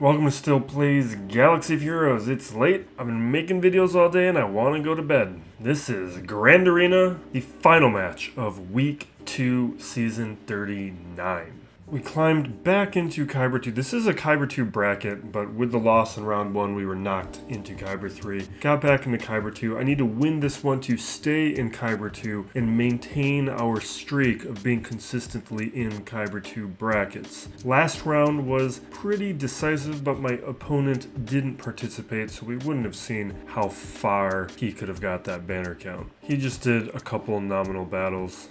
Welcome to Still Plays Galaxy of Heroes. It's late, I've been making videos all day and I want to go to bed. This is Grand Arena, the final match of Week 2, Season 39. We climbed back into Kyber 2. This is a Kyber 2 bracket, but with the loss in round 1, we were knocked into Kyber 3. Got back into Kyber 2. I need to win this one to stay in Kyber 2 and maintain our streak of being consistently in Kyber 2 brackets. Last round was pretty decisive, but my opponent didn't participate, so we wouldn't have seen how far he could have got that banner count. He just did a couple nominal battles.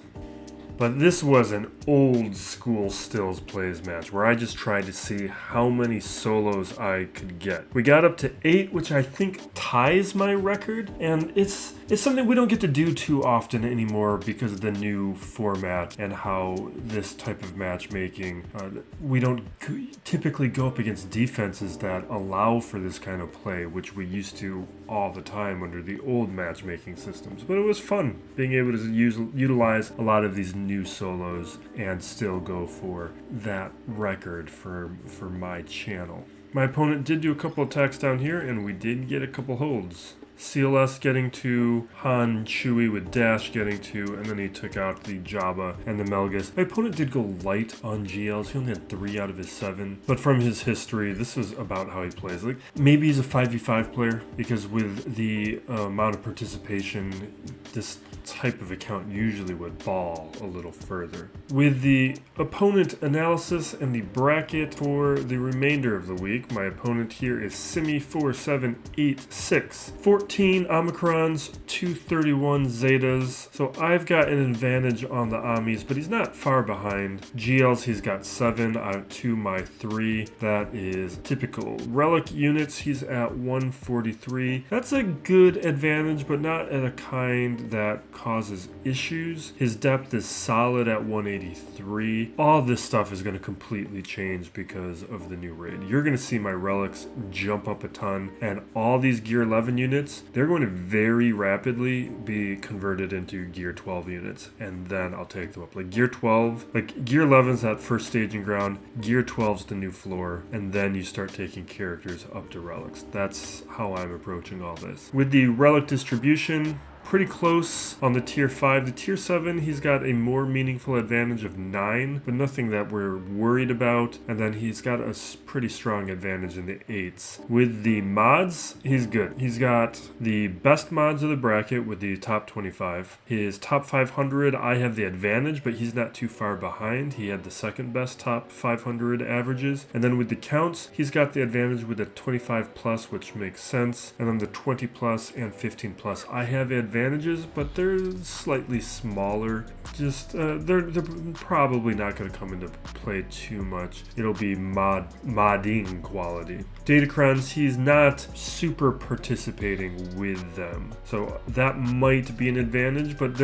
But this was an old school stills plays match where I just tried to see how many solos I could get. We got up to 8, which I think ties my record, and it's something we don't get to do too often anymore because of the new format and how this type of matchmaking, we don't typically go up against defenses that allow for this kind of play, which we used to all the time under the old matchmaking systems. But it was fun being able to utilize a lot of these new solos and still go for that record for my channel. My opponent did do a couple attacks down here and we did get a couple holds. CLS getting to, Han Chewie with dash getting to, and then he took out the Jabba and the Malgus. My opponent did go light on GLs. He only had 3 out of his 7. But from his history, this is about how he plays. Like, maybe he's a 5v5 player, because with the amount of participation, this type of account usually would fall a little further. With the opponent analysis and the bracket for the remainder of the week, my opponent here is Simi4786. 14 Omicrons, 231 Zetas. So I've got an advantage on the Amis, but he's not far behind. GLs, he's got 7 out to my 3. That is typical. Relic units, he's at 143. That's a good advantage, but not at a kind that causes issues. His depth is solid at 183. All this stuff is going to completely change because of the new raid. You're going to see my relics jump up a ton, and all these Gear 11 units, they're going to very rapidly be converted into Gear 12 units, and then I'll take them up. Like Gear 12, like Gear 11's that first staging ground, Gear 12's the new floor, and then you start taking characters up to relics. That's how I'm approaching all this. With the relic distribution, pretty close on the tier 5. The tier 7, he's got a more meaningful advantage of 9, but nothing that we're worried about. And then he's got a pretty strong advantage in the 8s. With the mods, he's good. He's got the best mods of the bracket with the top 25. His top 500, I have the advantage, but he's not too far behind. He had the second best top 500 averages. And then with the counts, he's got the advantage with the 25 plus, which makes sense. And then the 20 plus and 15 plus, I have advantages, but they're slightly smaller. Just they're probably not going to come into play too much. It'll be modding quality. Datacrons, he's not super participating with them, so that might be an advantage, but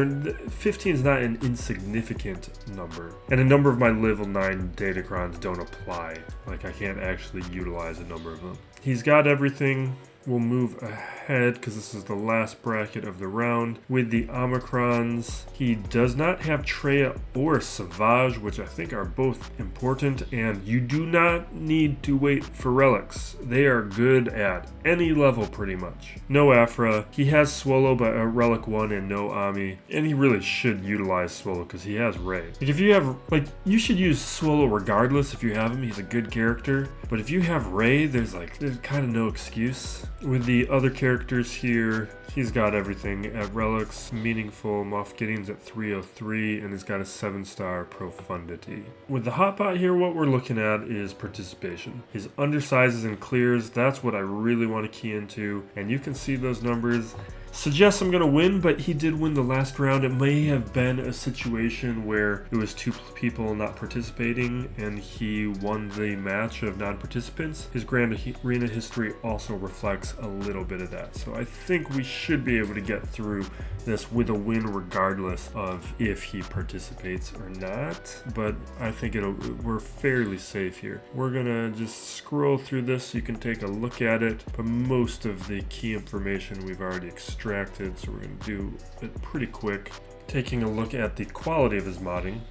15 is not an insignificant number, and a number of my level 9 Datacrons don't apply. Like, I can't actually utilize a number of them. He's got everything. We'll move ahead because this is the last bracket of the round. With the Omicrons, he does not have Traya or Savage, which I think are both important, and you do not need to wait for relics. They are good at any level pretty much. No Aphra. He has Swolo, but a relic 1 and no Ami, and he really should utilize Swolo because he has Ray. Like, if you have, like, you should use Swolo regardless if you have him. He's a good character, but if you have Ray, there's kind of no excuse. With the other characters here, he's got everything at relics, meaningful. Moff Gideon's at 303, and he's got a 7-star profundity. With the hotbot here, what we're looking at is participation. His undersizes and clears, that's what I really want to key into, and you can see those numbers. Suggests I'm going to win, but he did win the last round. It may have been a situation where it was 2 people not participating and he won the match of non-participants. His Grand Arena history also reflects a little bit of that. So I think we should be able to get through this with a win regardless of if he participates or not. But I think we're fairly safe here. We're going to just scroll through this so you can take a look at it. But most of the key information we've already extracted, so we're going to do it pretty quick. Taking a look at the quality of his modding.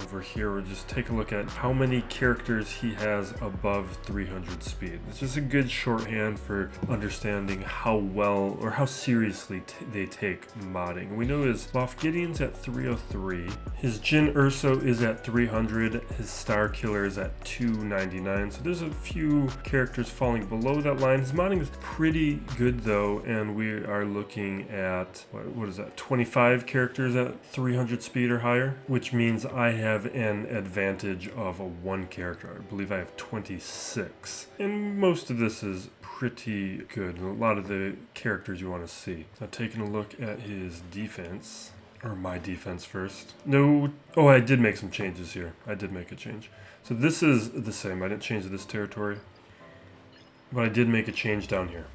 over here, we'll just take a look at how many characters he has above 300 speed. It's just a good shorthand for understanding how well or how seriously they take modding. We know his Moff Gideon's at 303, his Jyn Erso is at 300, his Starkiller is at 299, so there's a few characters falling below that line. His modding is pretty good though, and we are looking at, what is that, 25 characters at 300 speed or higher, which means I have an advantage of a 1 character. I believe I have 26, and most of this is pretty good. A lot of the characters you want to see. Now taking a look at his defense, or my defense first. No, oh, I did make some changes here. I did make a change. So this is the same. I didn't change this territory, but I did make a change down here.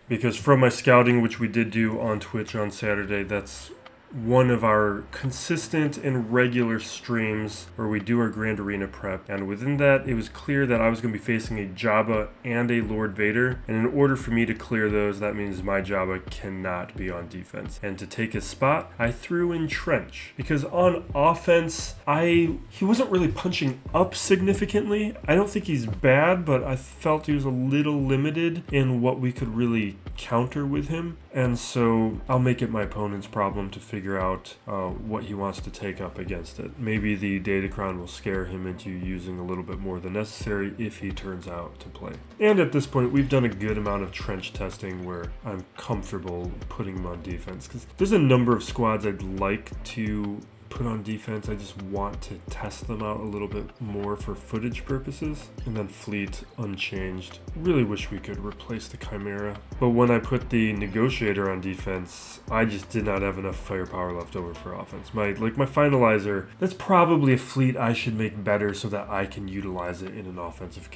Because from my scouting, which we did do on Twitch on Saturday, that's one of our consistent and regular streams where we do our Grand Arena prep, and within that it was clear that I was going to be facing a Jabba and a Lord Vader, and in order for me to clear those, that means my Jabba cannot be on defense, and to take his spot I threw in Trench, because on offense he wasn't really punching up significantly. I don't think he's bad, but I felt he was a little limited in what we could really counter with him, and so I'll make it my opponent's problem to figure out what he wants to take up against it. Maybe the Datacron will scare him into using a little bit more than necessary if he turns out to play. And at this point, we've done a good amount of trench testing where I'm comfortable putting him on defense, because there's a number of squads I'd like to put on defense. I just want to test them out a little bit more for footage purposes. And then fleet unchanged. Really wish we could replace the Chimera, but when I put the negotiator on defense, I just did not have enough firepower left over for offense. My finalizer, that's probably a fleet I should make better so that I can utilize it in an offensive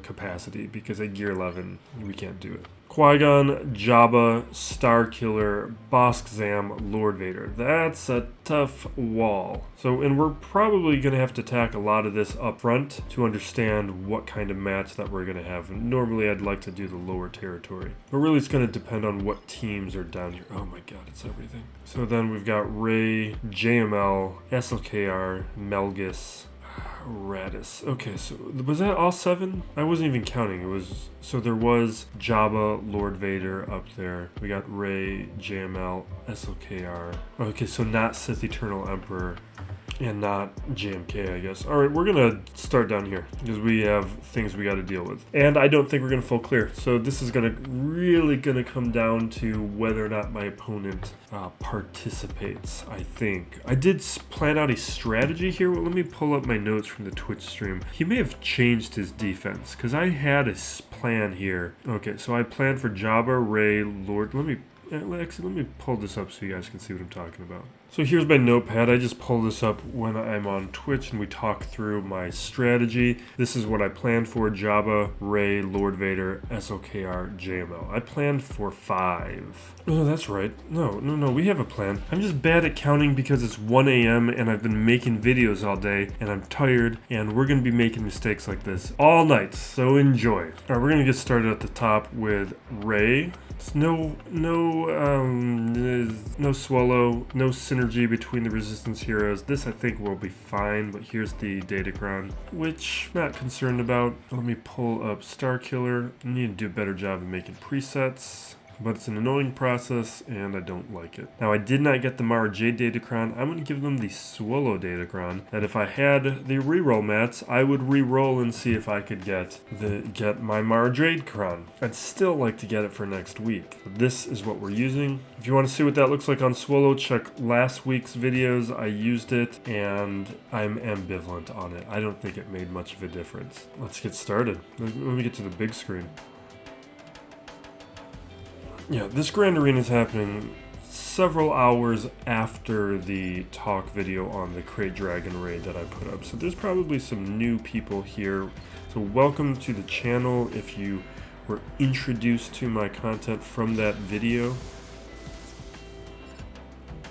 capacity, because at Gear 11 we can't do it. Qui-Gon, Jabba, Starkiller, Bossk Zam, Lord Vader. That's a tough wall. So, and we're probably going to have to attack a lot of this up front to understand what kind of match that we're going to have. And normally I'd like to do the lower territory, but really it's going to depend on what teams are down here. Oh my god, it's everything. So then we've got Rey, JML, SLKR, Malgus, Raddus. Okay, so was that all 7? I wasn't even counting. It was, so there was Jabba, Lord Vader up there. We got Rey, JML, SLKR. Okay, so not Sith Eternal Emperor and not JMK, I guess. All right, we're gonna start down here because we have things we got to deal with, and I don't think we're gonna full clear. So this is really gonna come down to whether or not my opponent participates. I think I did plan out a strategy here. Well, let me pull up my notes from the Twitch stream. He may have changed his defense because I had a plan here. Okay, so I planned for Jabba, Rey, Lord. Let me pull this up so you guys can see what I'm talking about. So here's my notepad. I just pull this up when I'm on Twitch and we talk through my strategy. This is what I planned for: Jabba, Rey, Lord Vader, SLKR, JML. I planned for 5. Oh, that's right. No, we have a plan. I'm just bad at counting because it's 1 a.m. and I've been making videos all day and I'm tired, and we're going to be making mistakes like this all night, so enjoy. All right, we're going to get started at the top with Rey. No Swolo, no synergy between the Resistance heroes. This I think will be fine, but here's the Datacron, which I'm not concerned about. Let me pull up Starkiller. I need to do a better job of making presets, but it's an annoying process and I don't like it. Now, I did not get the Mara Jade Datacron. I'm going to give them the Swolo Datacron, that if I had the reroll mats, I would reroll and see if I could get my Mara Jade Cron. I'd still like to get it for next week. But this is what we're using. If you want to see what that looks like on Swolo, check last week's videos. I used it and I'm ambivalent on it. I don't think it made much of a difference. Let's get started. Let me get to the big screen. Yeah, this Grand Arena is happening several hours after the talk video on the Crate Dragon raid that I put up. So there's probably some new people here. So welcome to the channel if you were introduced to my content from that video.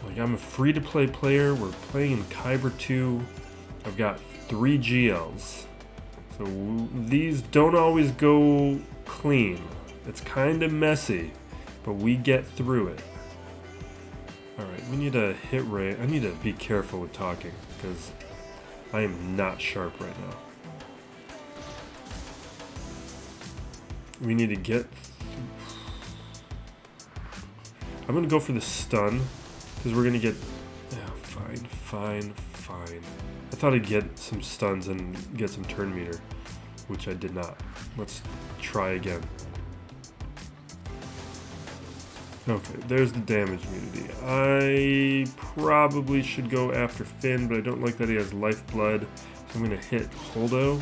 Like, I'm a free-to-play player. We're playing in Kyber 2. I've got 3 GLs. So these don't always go clean. It's kind of messy, but we get through it. Alright, we need to hit Rey. I need to be careful with talking, because I am not sharp right now. We need to get... I'm going to go for the stun, because we're going to get... Yeah, fine. I thought I'd get some stuns and get some turn meter, which I did not. Let's try again. Okay, there's the damage immunity. I probably should go after Finn, but I don't like that he has lifeblood, so I'm going to hit Hondo.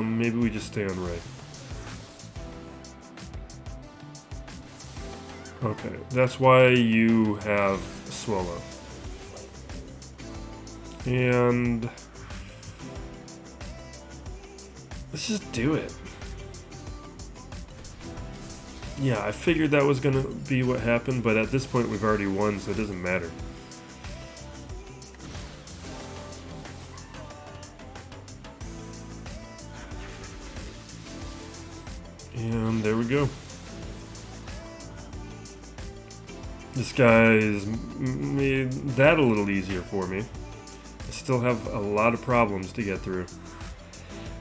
Maybe we just stay on Ray. Okay, that's why you have Swolo. And let's just do it. Yeah, I figured that was gonna be what happened, but at this point we've already won, so it doesn't matter. And there we go. This guy's made that a little easier for me. I still have a lot of problems to get through.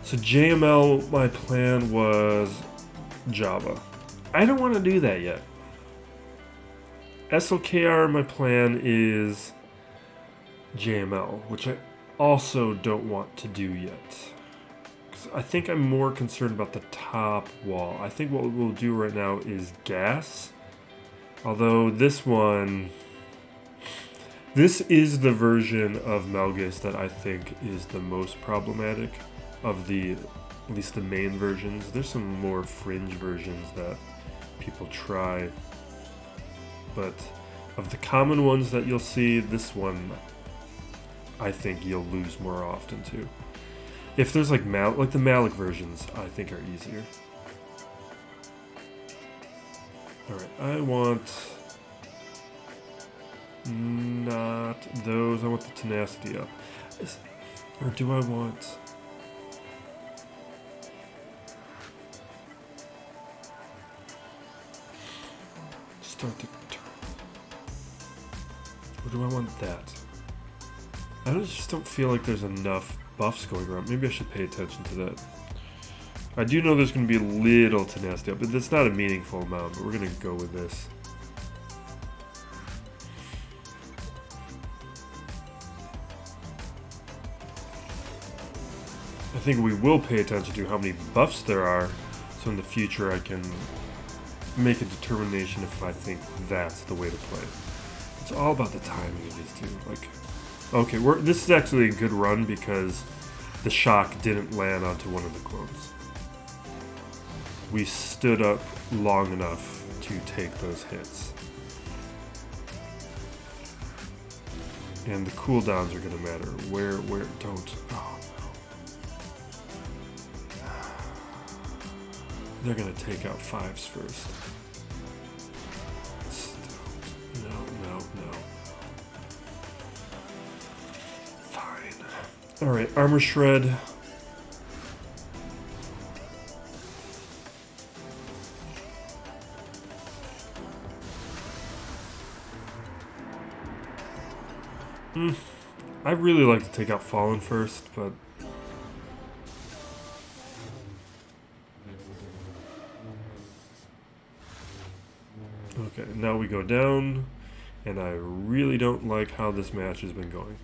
So JML, my plan was Jabba. I don't want to do that yet. SLKR, my plan is JML, which I also don't want to do yet. I think I'm more concerned about the top wall. I think what we'll do right now is gas. Although this one... This is the version of Malgus that I think is the most problematic of the... At least the main versions. There's some more fringe versions that people try. But of the common ones that you'll see, this one I think you'll lose more often to. If there's like the Malik versions, I think are easier. Alright, I want not those, I want the tenacity up. Or do I want... Start the turn. Or do I want that? I just don't feel like there's enough buffs going around. Maybe I should pay attention to that. I do know there's going to be a little tenacity up, but that's not a meaningful amount, but we're going to go with this. I think we will pay attention to how many buffs there are, so in the future I can make a determination if I think that's the way to play. It's all about the timing of these two. Like, okay, this is actually a good run because the shock didn't land onto one of the clones. We stood up long enough to take those hits. And the cooldowns are going to matter. Where, don't. Oh, no. They're going to take out 5s first. No. Fine. Alright, armor shred. I'd really like to take out Fallen first, but... Okay, now we go down, and I really don't like how this match has been going.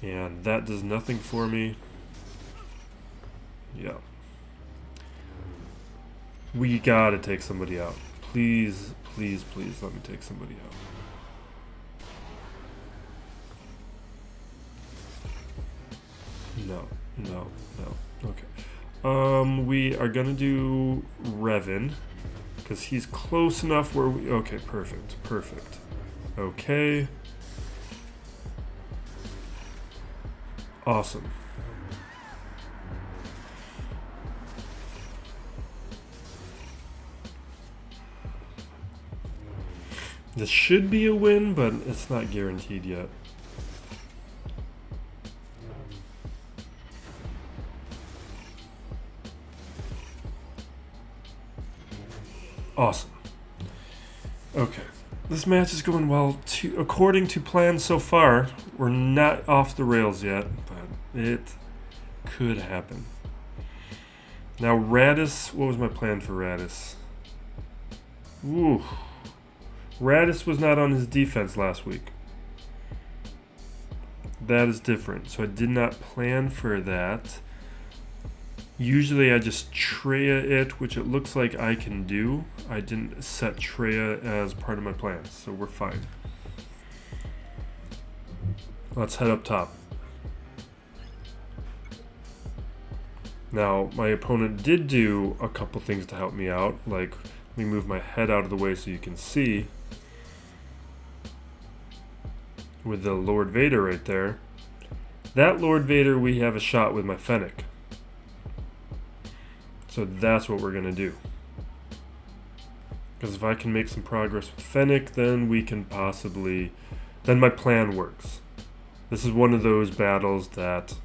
And that does nothing for me. Yeah. We gotta take somebody out. Please, please, please let me take somebody out. No. Okay. We are gonna do Revan, because he's close enough where we... Okay, perfect. Okay. Awesome. This should be a win, but it's not guaranteed yet. Awesome. Okay. This match is going well, according to plan so far. We're not off the rails yet, but it could happen. Now Raddus, what was my plan for Raddus? Ooh. Raddus was not on his defense last week. That is different, so I did not plan for that. Usually I just Traya it, which it looks like I can do. I didn't set Traya as part of my plan, so we're fine. Let's head up top. Now, my opponent did do a couple things to help me out, like let me move my head out of the way so you can see. With the Lord Vader right there. That Lord Vader, we have a shot with my Fennec. So that's what we're going to do. Because if I can make some progress with Fennec, then we can possibly... Then my plan works. This is one of those battles that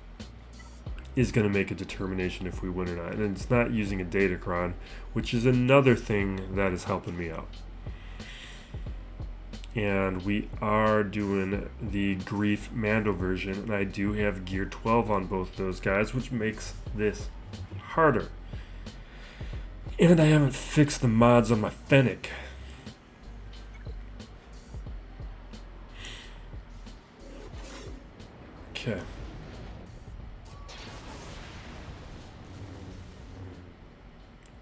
is going to make a determination if we win or not. And it's not using a Datacron, which is another thing that is helping me out. And we are doing the Grief Mando version, and I do have gear 12 on both those guys, which makes this harder. And I haven't fixed the mods on my Fennec. Okay.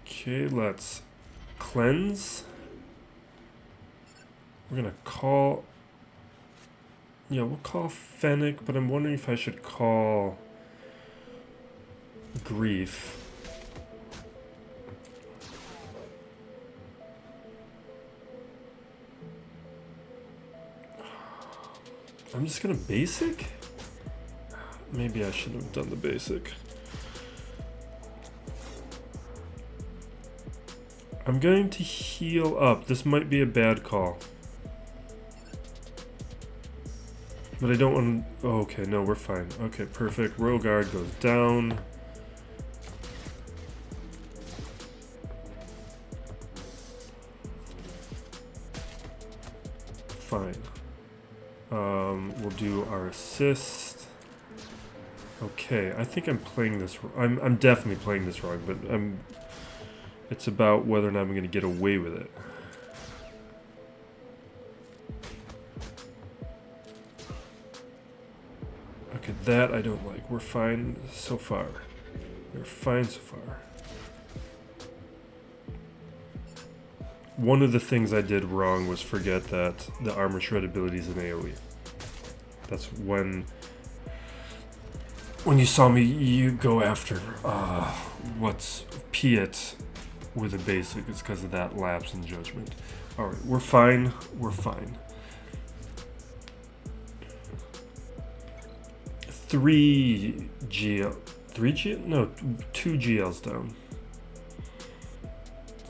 Okay, let's cleanse. We're gonna call... Yeah, we'll call Fennec, but I'm wondering if I should call Grief. I'm just gonna basic? Maybe I shouldn't have done the basic. I'm going to heal up. This might be a bad call. But I don't want to... Oh, okay, no, we're fine. Okay, perfect. Royal Guard goes down. Fine. We'll do our assist. Okay, I think I'm playing this... I'm definitely playing this wrong, but it's about whether or not I'm going to get away with it. Okay, that I don't like. We're fine so far. We're fine so far. One of the things I did wrong was forget that the armor shred ability is an AoE. That's when you saw me, you go after what's Piet with a basic. It's because of that lapse in judgment. Alright, we're fine. We're fine. 2 GLs down.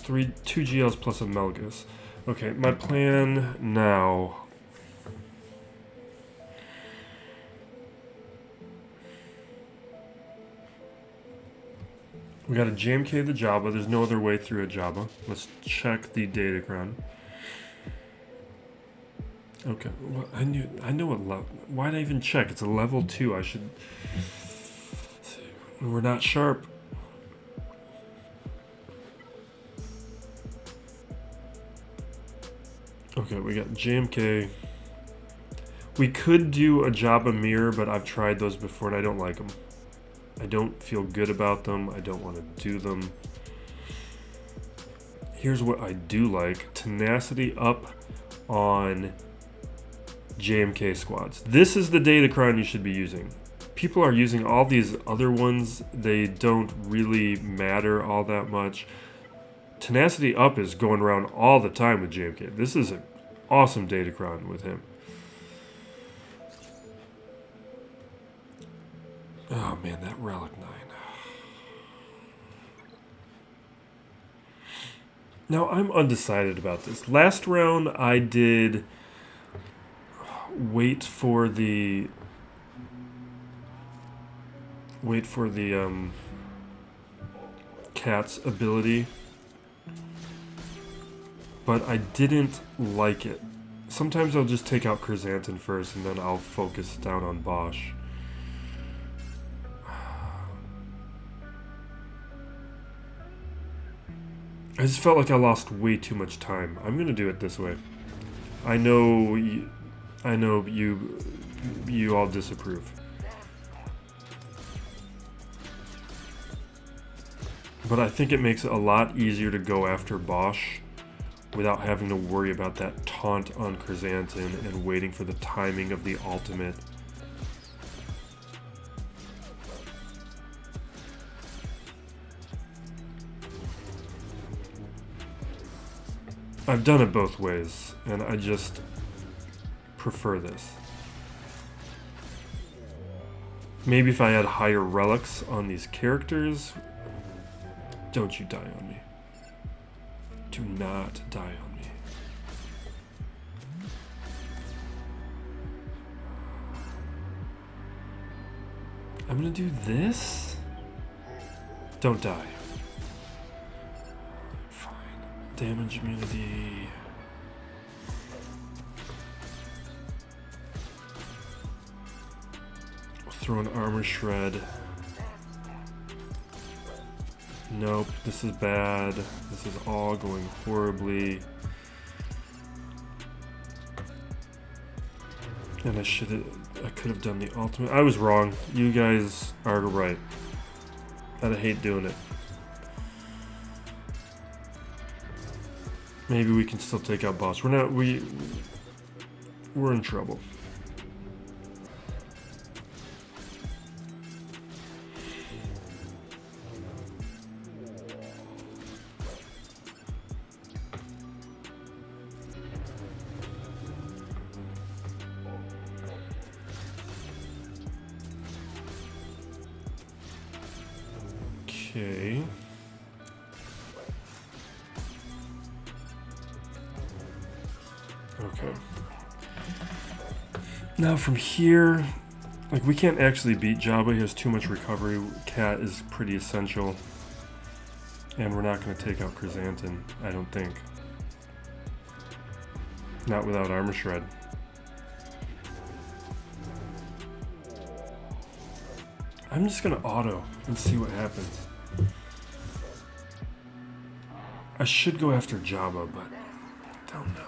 2 GLs plus a Malgus. Okay, my plan now. We got a JMK the Jabba. There's no other way through a Jabba. Let's check the Datacron. Okay, well, I know what level. Why'd I even check? It's a level 2. I should. We're not sharp. Okay, we got JMK. We could do a Jabba mirror, but I've tried those before and I don't like them. I don't feel good about them. I don't want to do them. Here's what I do like. Tenacity up on JMK squads. This is the Datacron you should be using. People are using all these other ones. They don't really matter all that much. Tenacity up is going around all the time with JMK. This is an awesome Datacron with him. Oh man, that Relic 9. Now I'm undecided about this. Last round I did wait for the cat's ability, but I didn't like it. Sometimes I'll just take out Chrysanthemum first and then I'll focus down on Bossk. I just felt like I lost way too much time. I'm gonna do it this way. I know you all disapprove. But I think it makes it a lot easier to go after Bossk without having to worry about that taunt on Chrysanthemum and waiting for the timing of the ultimate. I've done it both ways, and I just prefer this. Maybe if I had higher relics on these characters. Don't you die on me. Do not die on me. I'm gonna do this? Don't die. Fine. Damage immunity. We'll throw an armor shred. Nope, this is bad. This is all going horribly. And I could have done the ultimate. I was wrong. You guys are right. I hate doing it. Maybe we can still take out Bossk. We're in trouble. Okay. Okay. Now from here, like we can't actually beat Jabba. He has too much recovery. Cat is pretty essential. And we're not going to take out Chrysanthemum, I don't think. Not without Armor Shred. I'm just going to auto and see what happens. I should go after Jabba, but I don't know.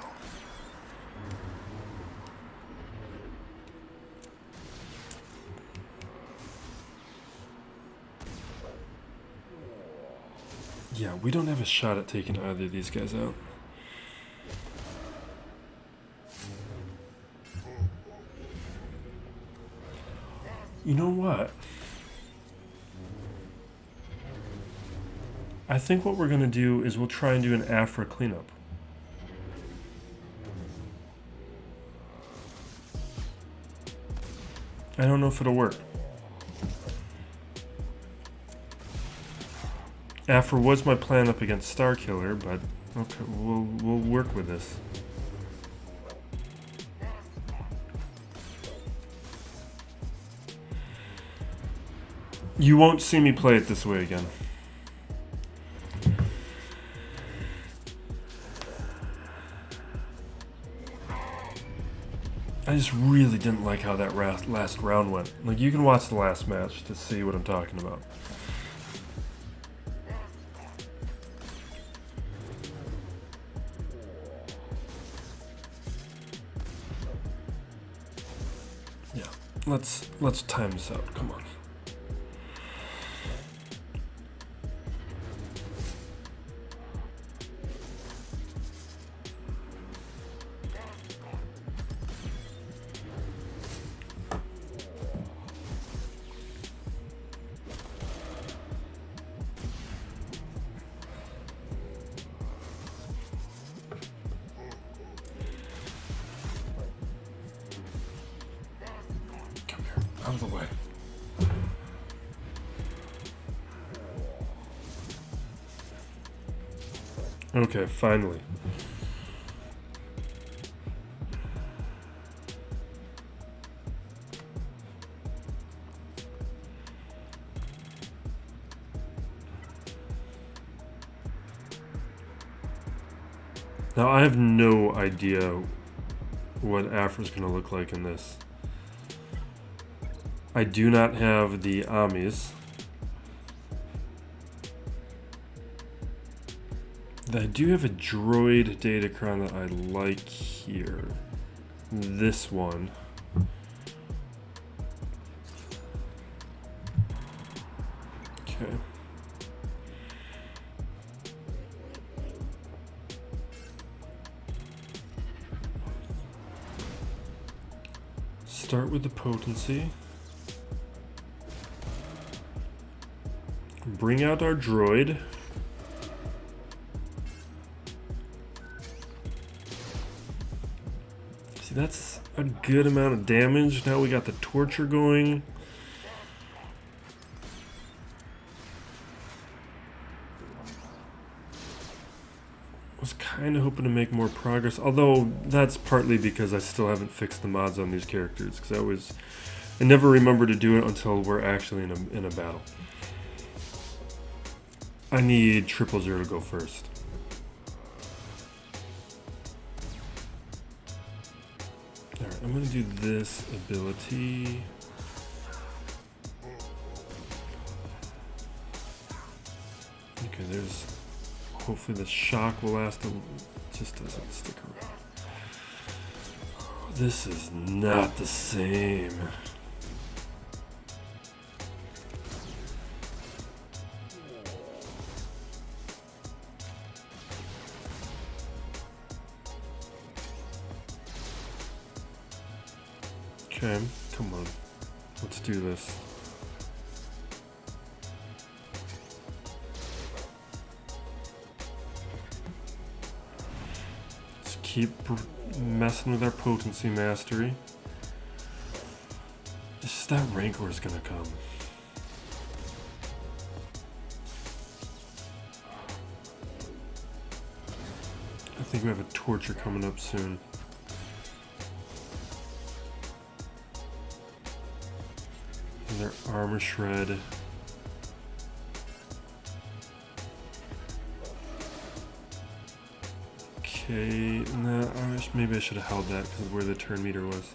Yeah, we don't have a shot at taking either of these guys out. You know what? I think what we're going to do is we'll try and do an Aphra Cleanup. I don't know if it'll work. Aphra was my plan up against Starkiller, but okay, we'll work with this. You won't see me play it this way again. I just really didn't like how that last round went. Like, you can watch the last match to see what I'm talking about. Yeah, let's time this out. Come on. Out of the way. Okay, finally. Now I have no idea what Aphra's going to look like in this. I do not have the Amis. I do have a droid Datacron that I like here. This one. Okay. Start with the potency. Bring out our droid. See, that's a good amount of damage. Now we got the torture going. Was kind of hoping to make more progress, although that's partly because I still haven't fixed the mods on these characters, because I never remember to do it until we're actually in a battle. I need 000 to go first. Alright, I'm going to do this ability. Okay, there's... Hopefully the shock will last, it just doesn't stick around. This is not the same. Okay, come on. Let's do this. Let's keep messing with our potency mastery. It's just that Rancor is gonna come. I think we have a torture coming up soon. Their armor shred. Okay, nah, maybe I should have held that because of where the turn meter was.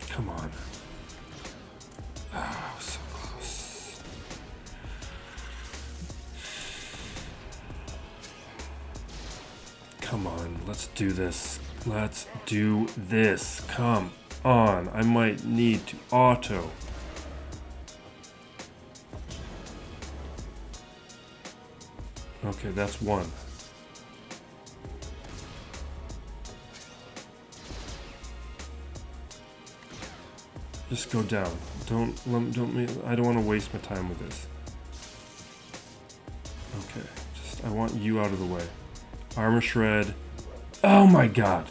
Come on. Oh, so close. Come on, let's do this. Let's do this. Come on. I might need to auto. Okay, that's one. Just go down. I don't want to waste my time with this. Okay, I want you out of the way. Armor shred. Oh my god.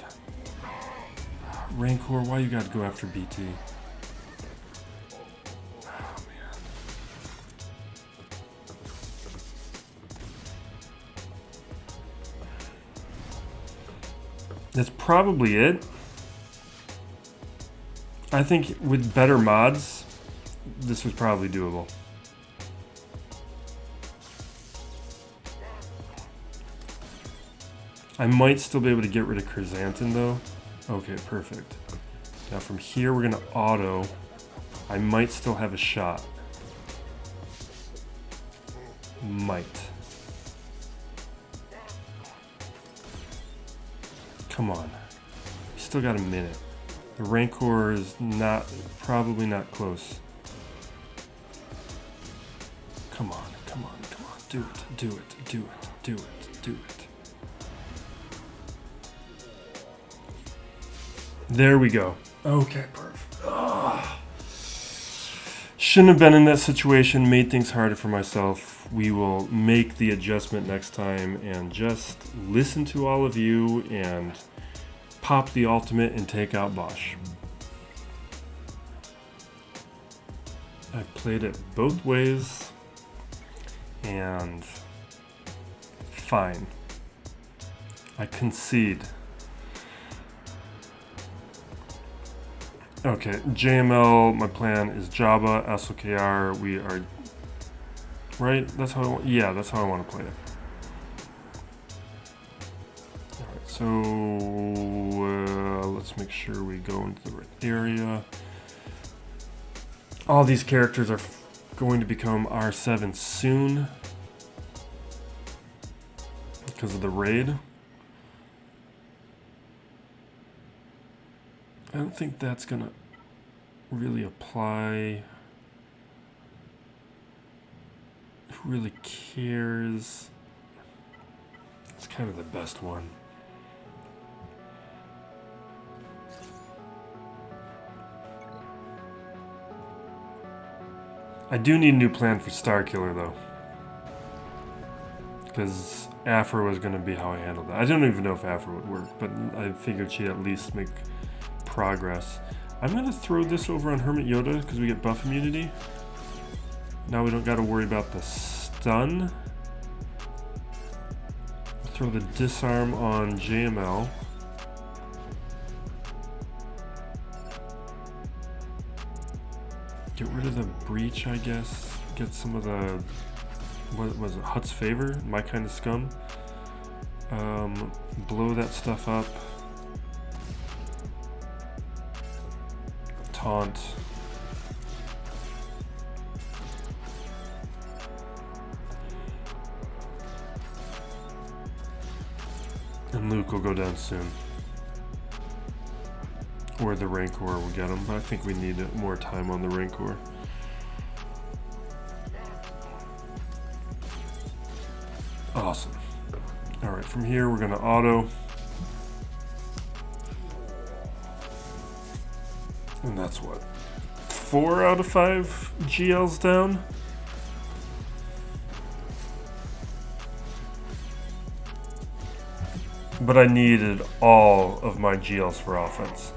Rancor, why you gotta go after BT? Oh man. That's probably it. I think with better mods, this was probably doable. I might still be able to get rid of Chrysanthemum though. Okay, perfect. Now from here we're gonna auto. I might still have a shot. Might. Come on. Still got a minute. The Rancor is probably not close. Come on, come on, come on. Do it, do it, do it, do it, do it. There we go. Okay, perfect. Ugh. Shouldn't have been in that situation, made things harder for myself. We will make the adjustment next time and just listen to all of you and pop the ultimate and take out Bossk. I played it both ways and fine. I concede. Okay, JML, my plan is Jabba, SLKR, we are... Right? That's how I want... Yeah, that's how I want to play it. Alright, so... let's make sure we go into the right area. All these characters are going to become R7 soon. Because of the raid. I don't think that's gonna really apply. Who really cares? It's kind of the best one. I do need a new plan for Starkiller though. Because Aphra was going to be how I handled that. I don't even know if Aphra would work, but I figured she'd at least make progress. I'm going to throw this over on Hermit Yoda because we get buff immunity. Now we don't got to worry about the stun. Throw the disarm on JML. Get rid of the breach, I guess. Get some of the... What was it? Hut's favor? My kind of scum. Blow that stuff up. Taunt. And Luke will go down soon. Or the Rancor will get him. But I think we need more time on the Rancor. Awesome. Alright, from here we're going to auto. And that's what? 4 out of 5 GLs down? But I needed all of my GLs for offense.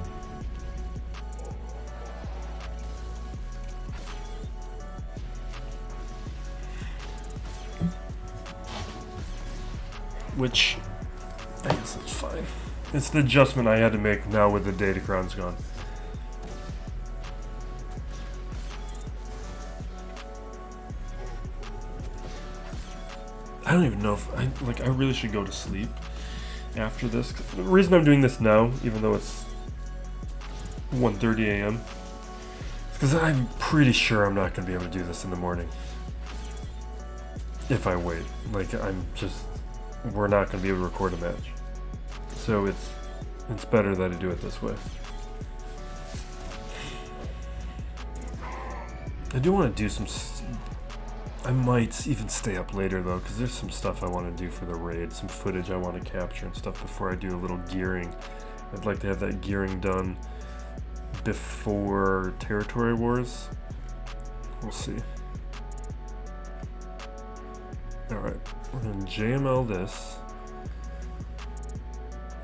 Which, I guess that's fine. It's the adjustment I had to make now with the Datacron's gone. I don't even know if I really should go to sleep after this. The reason I'm doing this now, even though it's 1:30 a.m., is because I'm pretty sure I'm not going to be able to do this in the morning. If I wait. We're not going to be able to record a match. So it's better that I do it this way. I do want to do some... I might even stay up later though, because there's some stuff I want to do for the raid. Some footage I want to capture and stuff before I do a little gearing. I'd like to have that gearing done before Territory Wars. We'll see. Alright. We're going to JML this.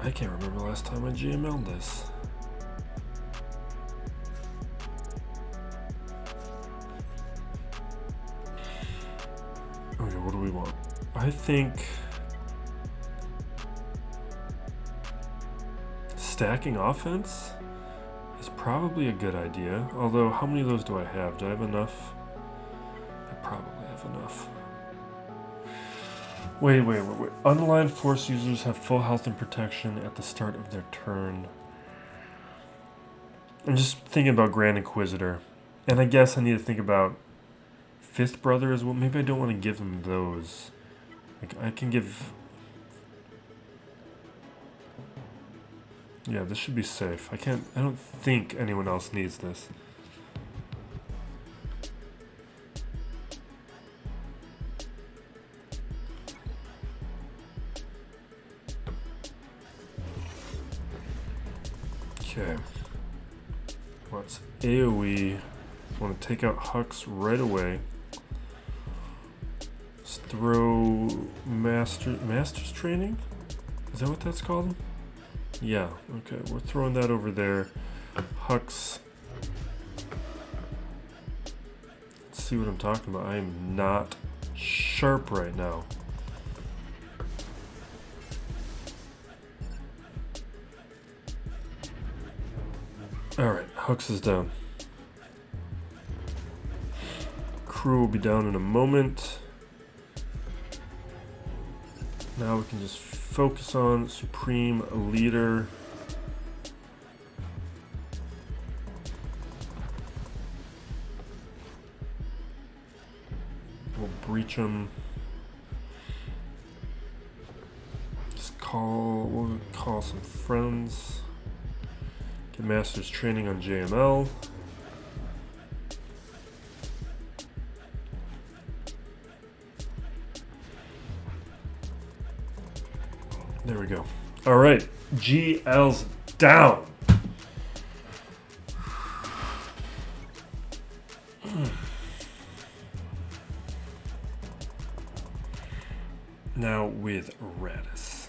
I can't remember the last time I JML'd this. Okay, what do we want? I think stacking offense is probably a good idea. Although, how many of those do I have? Do I have enough? I probably have enough. Wait. Unaligned force users have full health and protection at the start of their turn. I'm just thinking about Grand Inquisitor. And I guess I need to think about Fifth Brother as well. Maybe I don't want to give them those. Like, I can give... Yeah, this should be safe. I don't think anyone else needs this. Okay. What's AoE? Want to take out Hux right away. Let's throw Master's Training? Is that what that's called? Yeah, okay. We're throwing that over there. Hux. Let's see what I'm talking about. I am not sharp right now. Alright, Hux is down. Crew will be down in a moment. Now we can just focus on Supreme Leader. We'll breach him. We'll call some friends. Get Master's training on JML. There we go. All right, GL's down. Now with Raddus.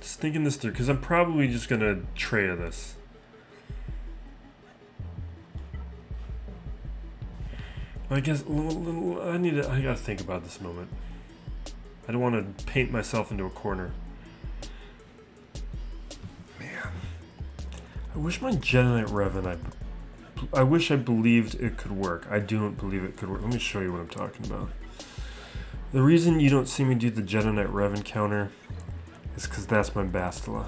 Just thinking this through, because I'm probably just gonna Traya this. I guess I gotta think about this moment. I don't want to paint myself into a corner. Man, I wish my Jedi Revan. I wish I believed it could work. I don't believe it could work. Let me show you what I'm talking about. The reason you don't see me do the Jedi Knight Revan counter is because that's my Bastila.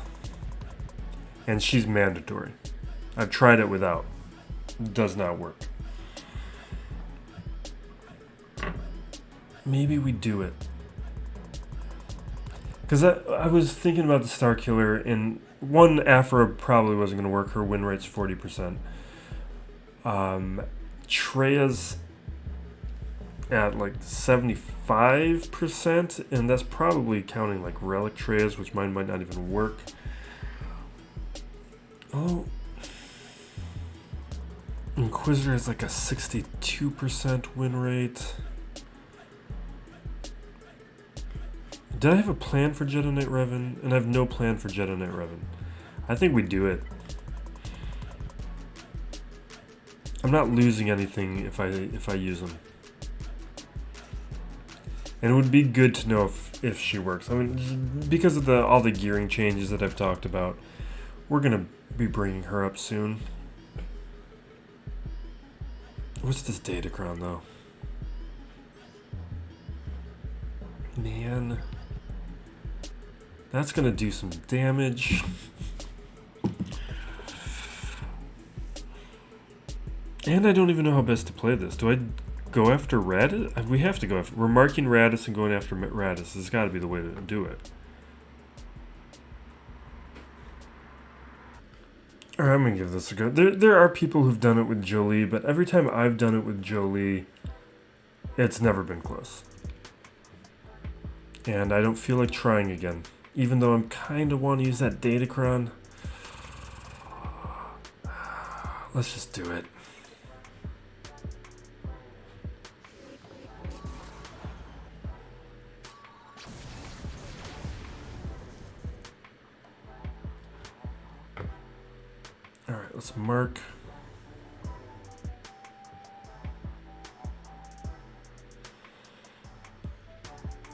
And she's mandatory. I've tried it without. It does not work. Maybe we do it. Because I was thinking about the Starkiller, and one, Aphra probably wasn't going to work. Her win rate's 40%. Traya's at like 75%, and that's probably counting like relic Trayas, which mine might not even work. Oh, Inquisitor has like a 62% win rate. Did I have a plan for Jedi Knight Revan? And I have no plan for Jedi Knight Revan. I think we do it. I'm not losing anything if I use them. And it would be good to know if she works. I mean, because of all the gearing changes that I've talked about, we're gonna be bringing her up soon. What's this Datacron though? Man. That's gonna do some damage. And I don't even know how best to play this. Do I go after Raddus? We have to go after... We're marking Raddus and going after Raddus. This has got to be the way to do it. Alright, I'm gonna give this a go. There are people who've done it with Jolie, but every time I've done it with Jolie, it's never been close. And I don't feel like trying again. Even though I'm kind of want to use that Datacron. Let's just do it. Alright, let's mark.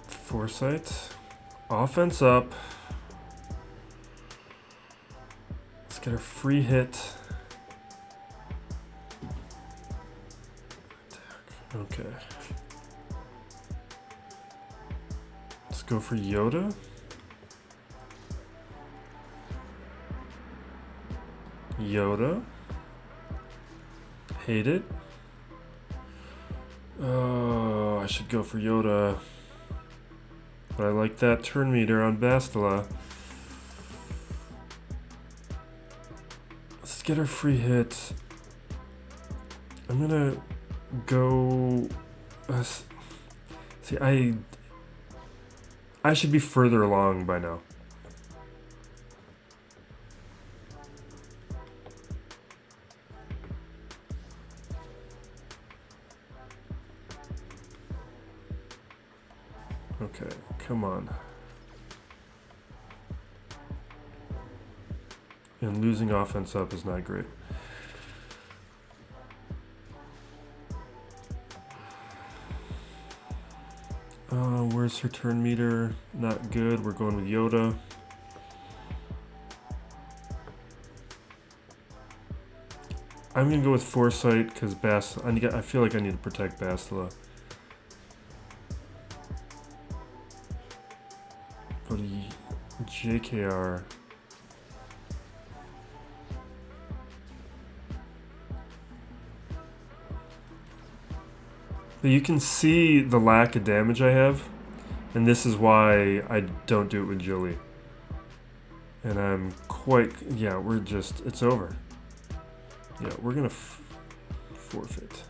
Foresight. Offense up. Let's get a free hit. Okay. Let's go for Yoda. Yoda. Hate it. Oh, I should go for Yoda. But I like that turn meter on Bastila. Let's get our free hit. I'm gonna go... see, I should be further along by now. Okay, come on. And losing offense up is not great. Where's her turn meter? Not good. We're going with Yoda. I'm gonna go with Foresight because I feel like I need to protect Bastila. But JKR. You can see the lack of damage I have, and this is why I don't do it with Jilly. And I'm quite, yeah, it's over. Yeah, we're gonna forfeit.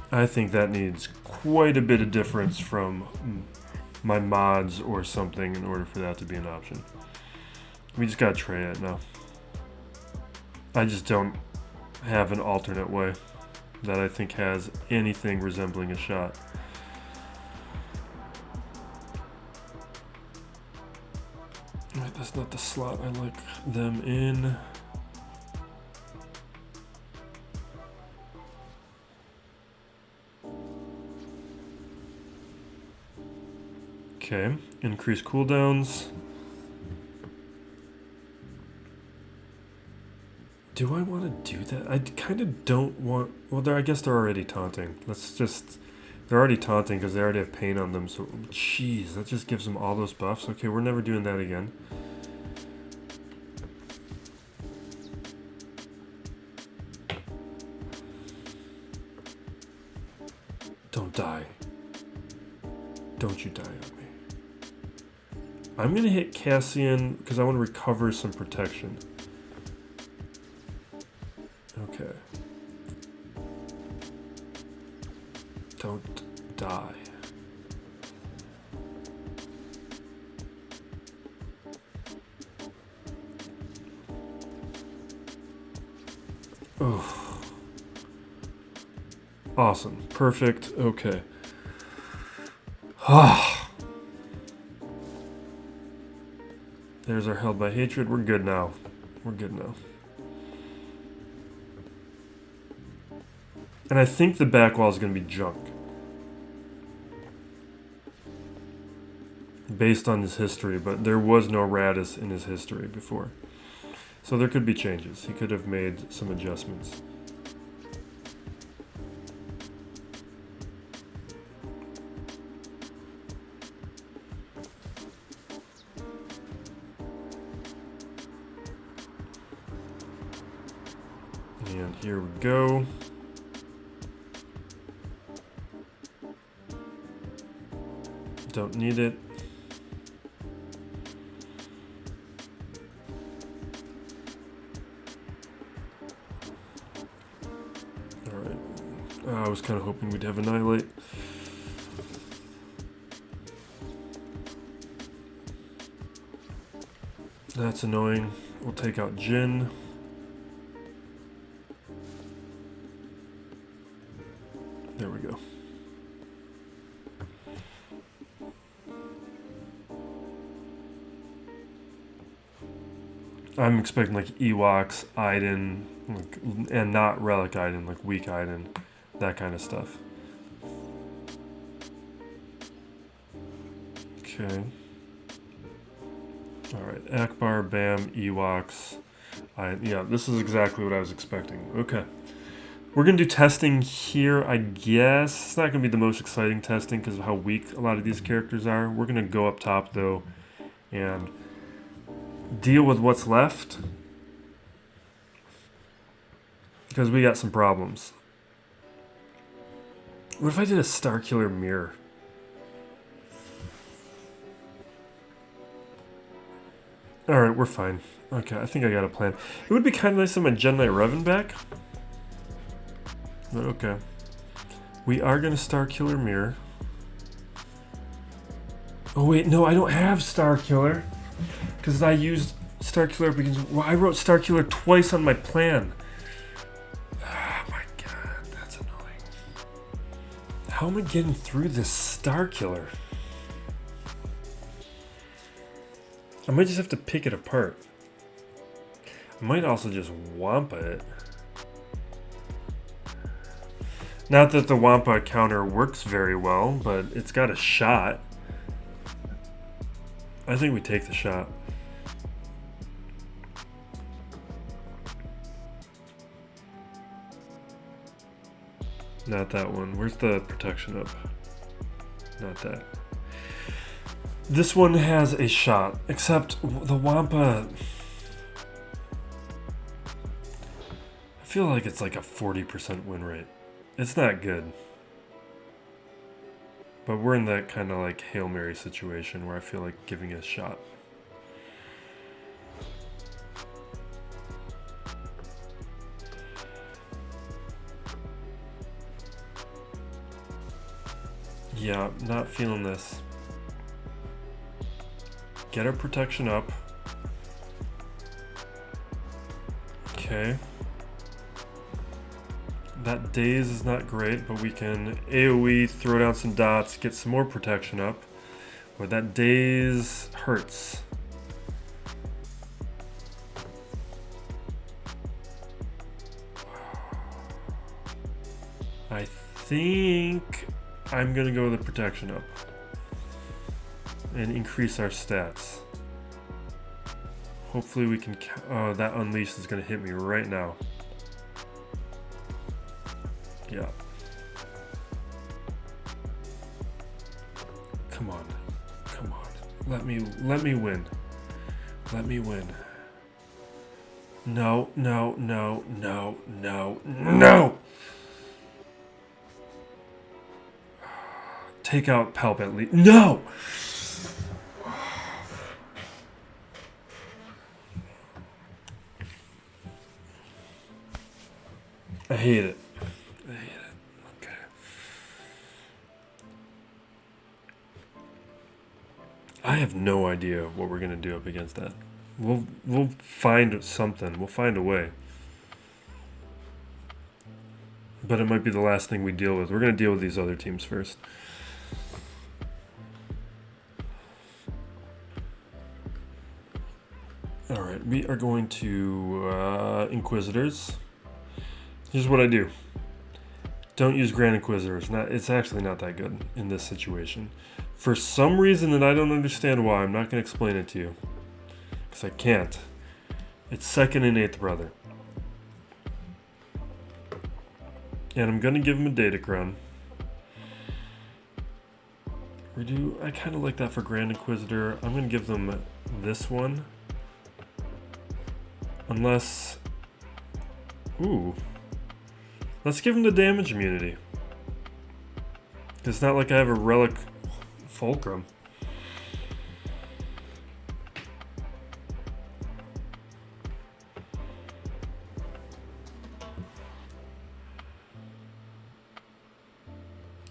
I think that needs quite a bit of difference from my mods or something in order for that to be an option. We just gotta Traya it now. I just don't have an alternate way that I think has anything resembling a shot. Right, that's not the slot I like them in. Okay, increase cooldowns. Do I want to do that? I kind of don't want... Well, I guess they're already taunting. They're already taunting because they already have pain on them, so... Jeez, that just gives them all those buffs. Okay, we're never doing that again. Don't die. Don't you die on me. I'm going to hit Cassian because I want to recover some protection. Okay. Don't die. Oh. Awesome. Perfect. Okay. Ah. There's our Held by Hatred. We're good now. We're good now. And I think the back wall is going to be junk. Based on his history, but there was no Raddus in his history before. So there could be changes. He could have made some adjustments. And here we go. Don't need it. Alright. I was kind of hoping we'd have Annihilate. That's annoying. We'll take out Jin. There we go. I'm expecting like Ewoks, Iden, and not Relic Iden, like weak Iden, that kind of stuff. Okay. Alright, Ackbar, Bam, Ewoks. Yeah, this is exactly what I was expecting. Okay. We're going to do testing here, I guess. It's not going to be the most exciting testing because of how weak a lot of these characters are. We're going to go up top, though, and deal with what's left. Because we got some problems. What if I did a Starkiller mirror? Alright, we're fine. Okay, I think I got a plan. It would be kind of nice to have my Gen Knight Revan back. But okay. We are going to Starkiller mirror. Oh wait, no, I don't have Starkiller. Because I used Starkiller because I wrote Starkiller twice on my plan. Oh my god, that's annoying. How am I getting through this Starkiller? I might just have to pick it apart. I might also just Wampa it. Not that the Wampa counter works very well, but it's got a shot. I think we take the shot. Not that one. Where's the protection up? Not that. This one has a shot, except the Wampa... I feel like it's like a 40% win rate. It's not good. But we're in that kind of like Hail Mary situation where I feel like giving it a shot. Yeah, not feeling this. Get our protection up. Okay. That daze is not great, but we can AoE, throw down some dots, get some more protection up. Where that daze hurts. I think I'm gonna go with the protection up and increase our stats. Hopefully we can. Oh, that unleash is gonna hit me right now. Yeah. Come on. Come on. Let me win. Let me win. No, no, no, no, no, no! Take out Palp at least. No! I hate it. I hate it. Okay. I have no idea what we're gonna do up against that. We'll find something. We'll find a way. But it might be the last thing we deal with. We're gonna deal with these other teams first. Alright, we are going to Inquisitors. Here's what I do. Don't use Grand Inquisitors. It's actually not that good in this situation. For some reason that I don't understand why, I'm not going to explain it to you. Because I can't. It's 2nd and 8th brother. And I'm going to give him a Datacron. I kind of like that for Grand Inquisitor. I'm going to give them this one. Unless... Ooh. Let's give him the damage immunity. It's not like I have a Relic Fulcrum.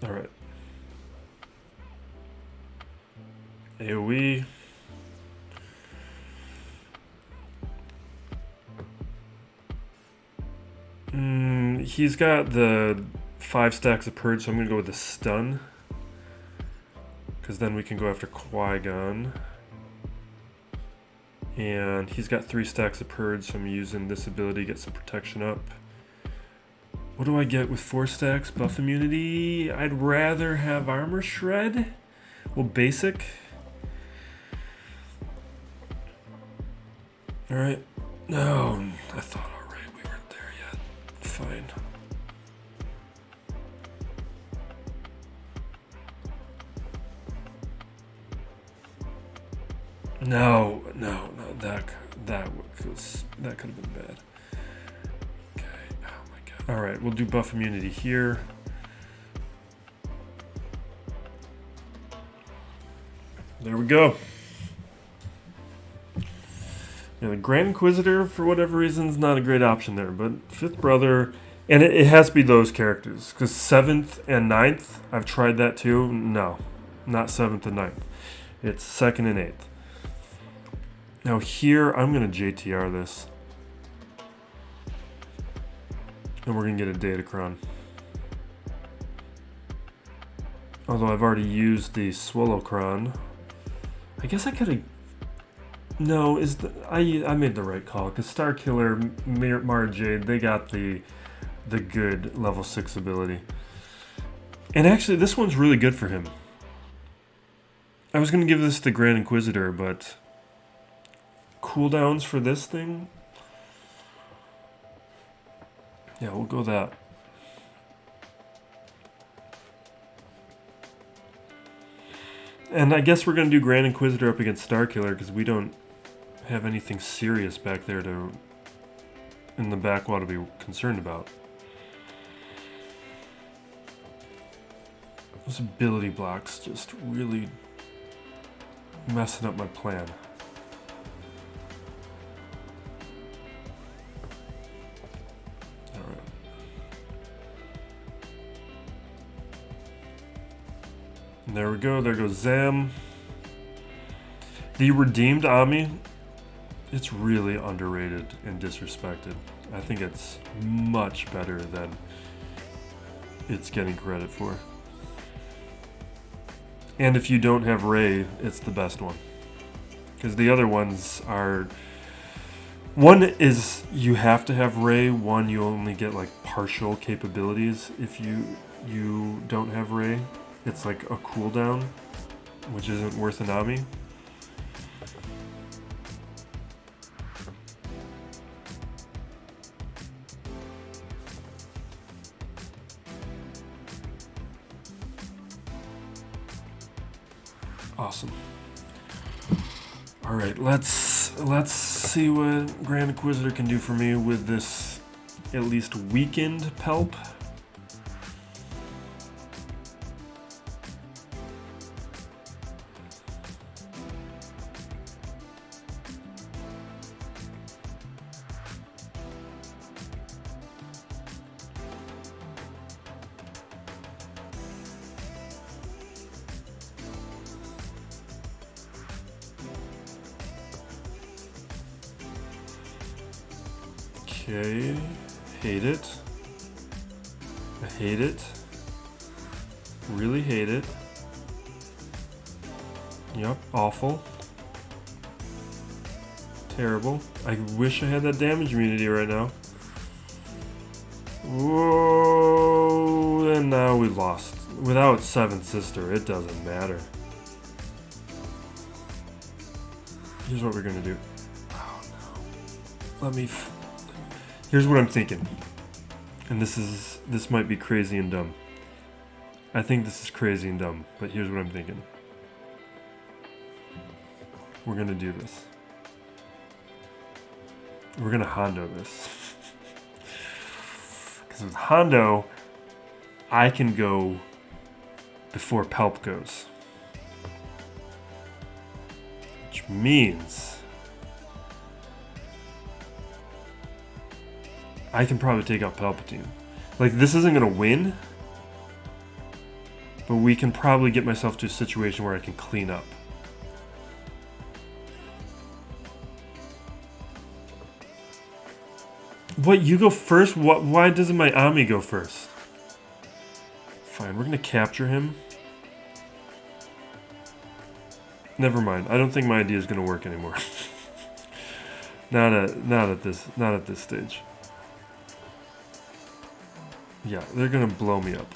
Alright. AoE. He's got the 5 stacks of Purge, so I'm going to go with the Stun. Because then we can go after Qui-Gon. And he's got 3 stacks of Purge, so I'm using this ability to get some protection up. What do I get with 4 stacks? Buff immunity? I'd rather have Armor Shred. Well, basic. Alright. No, I thought alright we weren't there yet. Fine. No, that could have been bad. Okay, oh my god. Alright, we'll do buff immunity here. There we go. Yeah, the Grand Inquisitor, for whatever reason, is not a great option there, but 5th brother, and it has to be those characters, because 7th and 9th, I've tried that too. No, not 7th and 9th. It's 2nd and 8th. Now here, I'm going to JTR this. And we're going to get a Datacron. Although I've already used the Swolo-cron. I guess I could have... No, I made the right call. Because Starkiller, Mara Jade, they got the good level 6 ability. And actually, this one's really good for him. I was going to give this to Grand Inquisitor, but... cooldowns for this thing? Yeah, we'll go that. And I guess we're going to do Grand Inquisitor up against Starkiller because we don't have anything serious back there to in the back wall to be concerned about. Those ability blocks just really messing up my plan. Alright. And there we go, there goes Zam. The redeemed Ami, it's really underrated and disrespected. I think it's much better than it's getting credit for. And if you don't have Rey, it's the best one. Because the other ones are... One is you have to have Rey. One, you only get like partial capabilities if you don't have Rey. It's like a cooldown, which isn't worth an Ami. Awesome. All right, let's see what Grand Inquisitor can do for me with this at least weakened Palp. Okay, hate it. I hate it. Really hate it. Yep, awful. Terrible. I wish I had that damage immunity right now. Whoa, and now we lost. Without Seventh Sister, it doesn't matter. Here's what we're gonna do. Oh no. Let me... Here's what I'm thinking, and this might be crazy and dumb. I think this is crazy and dumb, but here's what I'm thinking. We're gonna do this. We're gonna Hondo this. Because with Hondo, I can go before Palp goes. Which means I can probably take out Palpatine. Like, this isn't going to win, but we can probably get myself to a situation where I can clean up. What, you go first? What? Why doesn't my Ami go first? Fine, we're going to capture him. Never mind. I don't think my idea is going to work anymore. not at this stage. Yeah, they're gonna blow me up.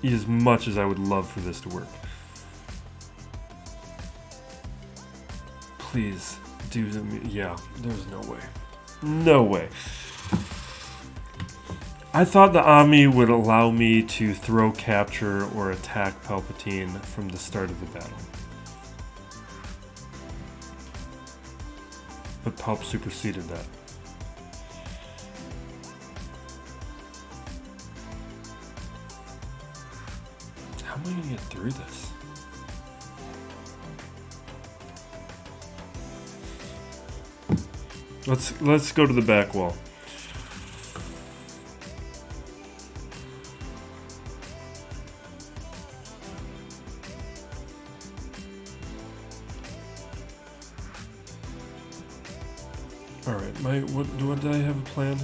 As much as I would love for this to work. Please do the... Yeah, there's no way. No way. I thought the Ami would allow me to throw capture or attack Palpatine from the start of the battle. But Palp superseded that. How am I gonna get through this? Let's go to the back wall. Alright, what did I have a plan?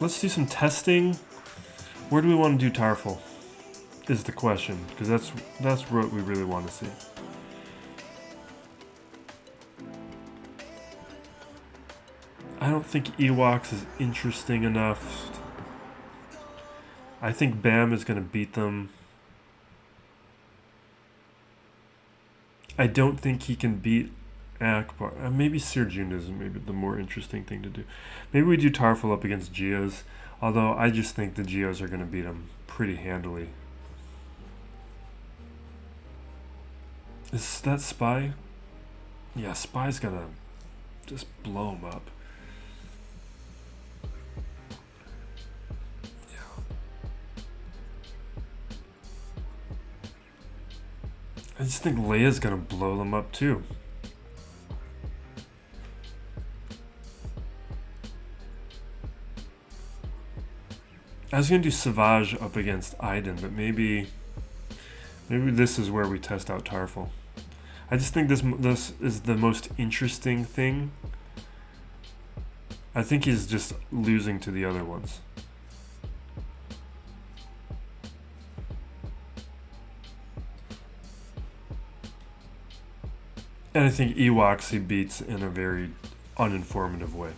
Let's do some testing. Where do we want to do Tarfful? Is the question, because that's what we really want to see. I don't think Ewoks is interesting enough. I think Bam is going to beat them. I don't think he can beat Ackbar. Maybe Cere June is maybe the more interesting thing to do. Maybe we do Tarfful up against Geos, although I just think the Geos are going to beat him pretty handily. Is that Spy? Yeah, Spy's going to just blow him up. I just think Leia's gonna blow them up too. I was gonna do Savage up against Iden, but maybe this is where we test out Tarfful. I just think this is the most interesting thing. I think he's just losing to the other ones. And I think Ewoks he beats in a very uninformative way.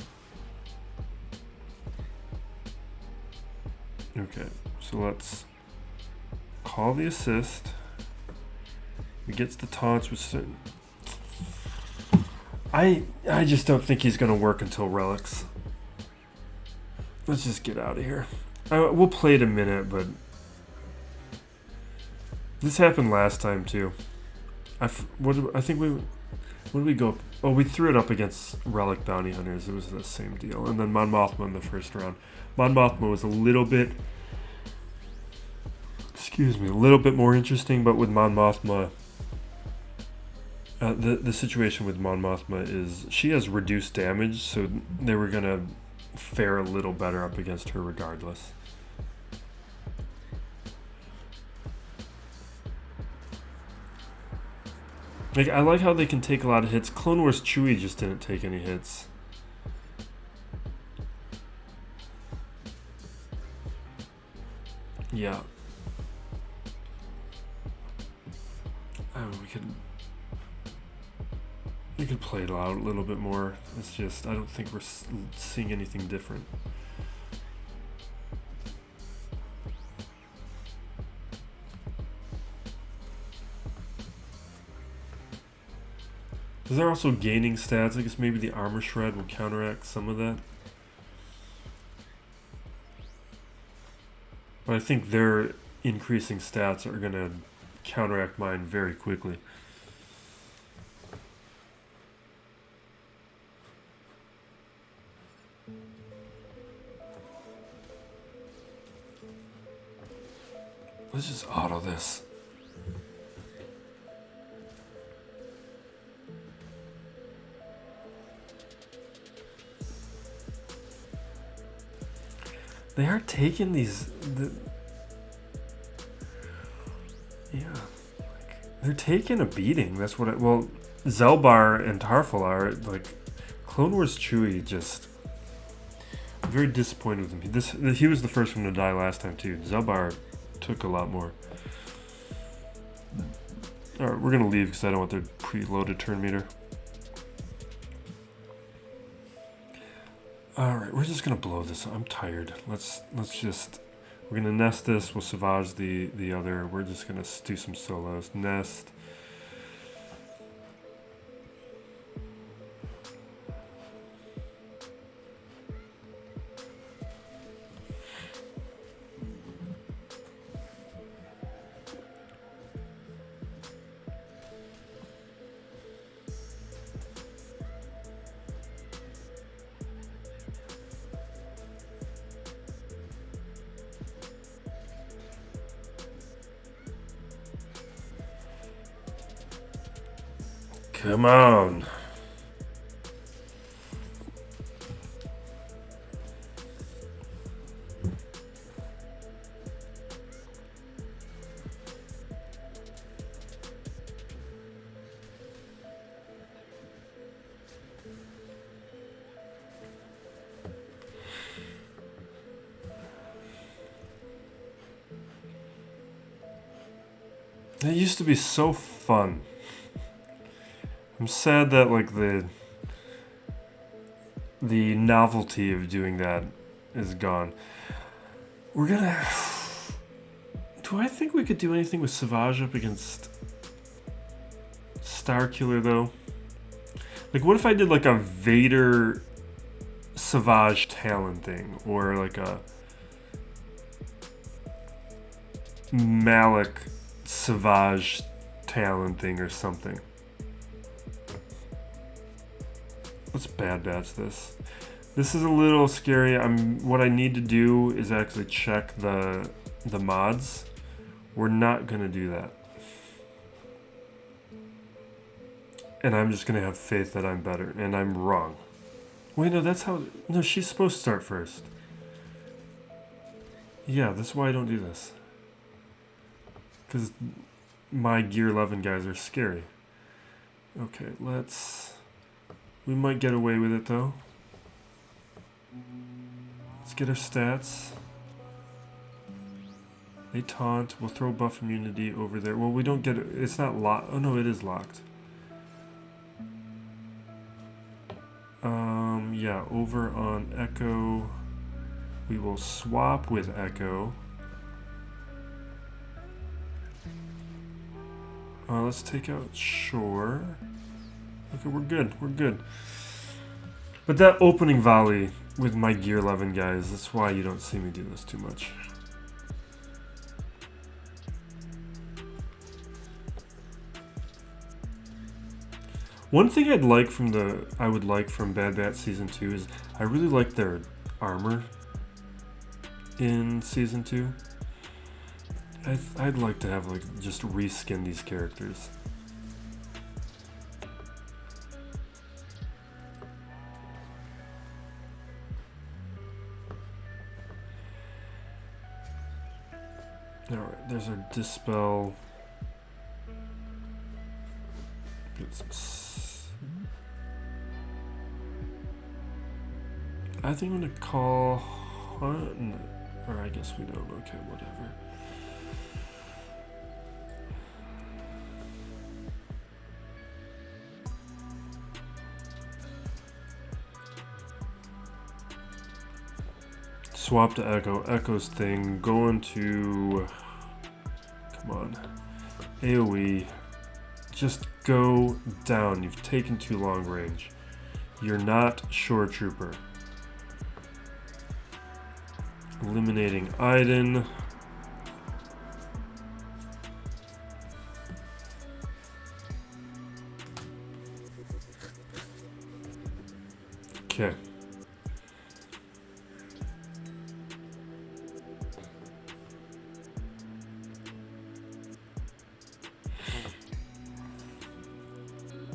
Okay, so let's call the assist. He gets the taunts with certain... I just don't think he's going to work until Relics. Let's just get out of here. We'll play it a minute, but... This happened last time, too. What did we go? Oh, we threw it up against Relic Bounty Hunters. It was the same deal. And then Mon Mothma in the first round. Mon Mothma was a little bit... Excuse me, a little bit more interesting, but with Mon Mothma... the situation with Mon Mothma is she has reduced damage, so they were going to fare a little better up against her regardless. Like, I like how they can take a lot of hits. Clone Wars Chewie just didn't take any hits. Yeah. We could play it out a little bit more. It's just, I don't think we're seeing anything different. Is there also gaining stats? I guess maybe the armor shred will counteract some of that. But I think their increasing stats are going to counteract mine very quickly. Let's just auto this. They are taking these... they're taking a beating. That's what well, Zelbar and Tarfful are. Like, Clone Wars Chewie just... I'm very disappointed with him. He was the first one to die last time, too. Zelbar took a lot more. Alright, we're going to leave because I don't want their preloaded turn meter. Alright, we're just going to blow this. I'm tired. Let's just... We're going to nest this. We'll Savage the other. We're just going to do some solos. Nest. Come on. It used to be so fun. I'm sad that like the novelty of doing that is gone. We're gonna... Do I think we could do anything with Savage up against Starkiller though? Like, what if I did like a Vader Savage Talon thing, or like a Malik Savage Talon thing or something? Let's bad batch this. This is a little scary. What I need to do is actually check the mods. We're not gonna do that. And I'm just gonna have faith that I'm better, and I'm wrong. Wait, no, that's how... No, she's supposed to start first. Yeah, that's why I don't do this. Because my Gear 11 guys are scary. Okay, let's... We might get away with it, though. Let's get our stats. They taunt. We'll throw buff immunity over there. Well, we don't get it. It's not locked. Oh, no, it is locked. Yeah, over on Echo, we will swap with Echo. Let's take out Shore. Okay, we're good. We're good. But that opening volley with my Gear 11 guys, that's why you don't see me do this too much. One thing I would like from Bad Batch Season 2 is I really like their armor in Season 2. I'd like to have like just reskin these characters. Alright, there's our Dispel. Get some... I think I'm gonna call Hunt, or I guess we don't. Okay, whatever. Swap to Echo. Echo's thing. Going to... Come on. AoE. Just go down. You've taken too long range. You're not Shore Trooper. Eliminating Iden. Okay.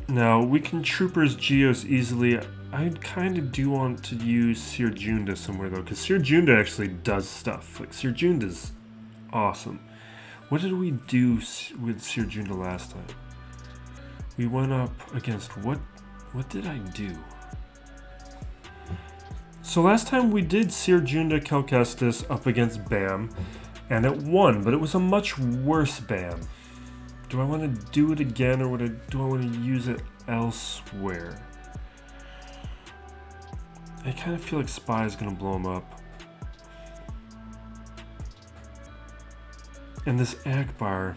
Now, we can Troopers Geos easily. I kind of do want to use Cere Junda somewhere, though, because Cere Junda actually does stuff. Like, Cere Junda's awesome. What did we do with Cere Junda last time? We went up against... What did I do? So last time we did Cere Junda Cal Kestis up against Bam, and it won, but it was a much worse Bam. Do I want to do it again, or do I want to use it elsewhere? I kind of feel like Spy is going to blow him up. And this Ackbar,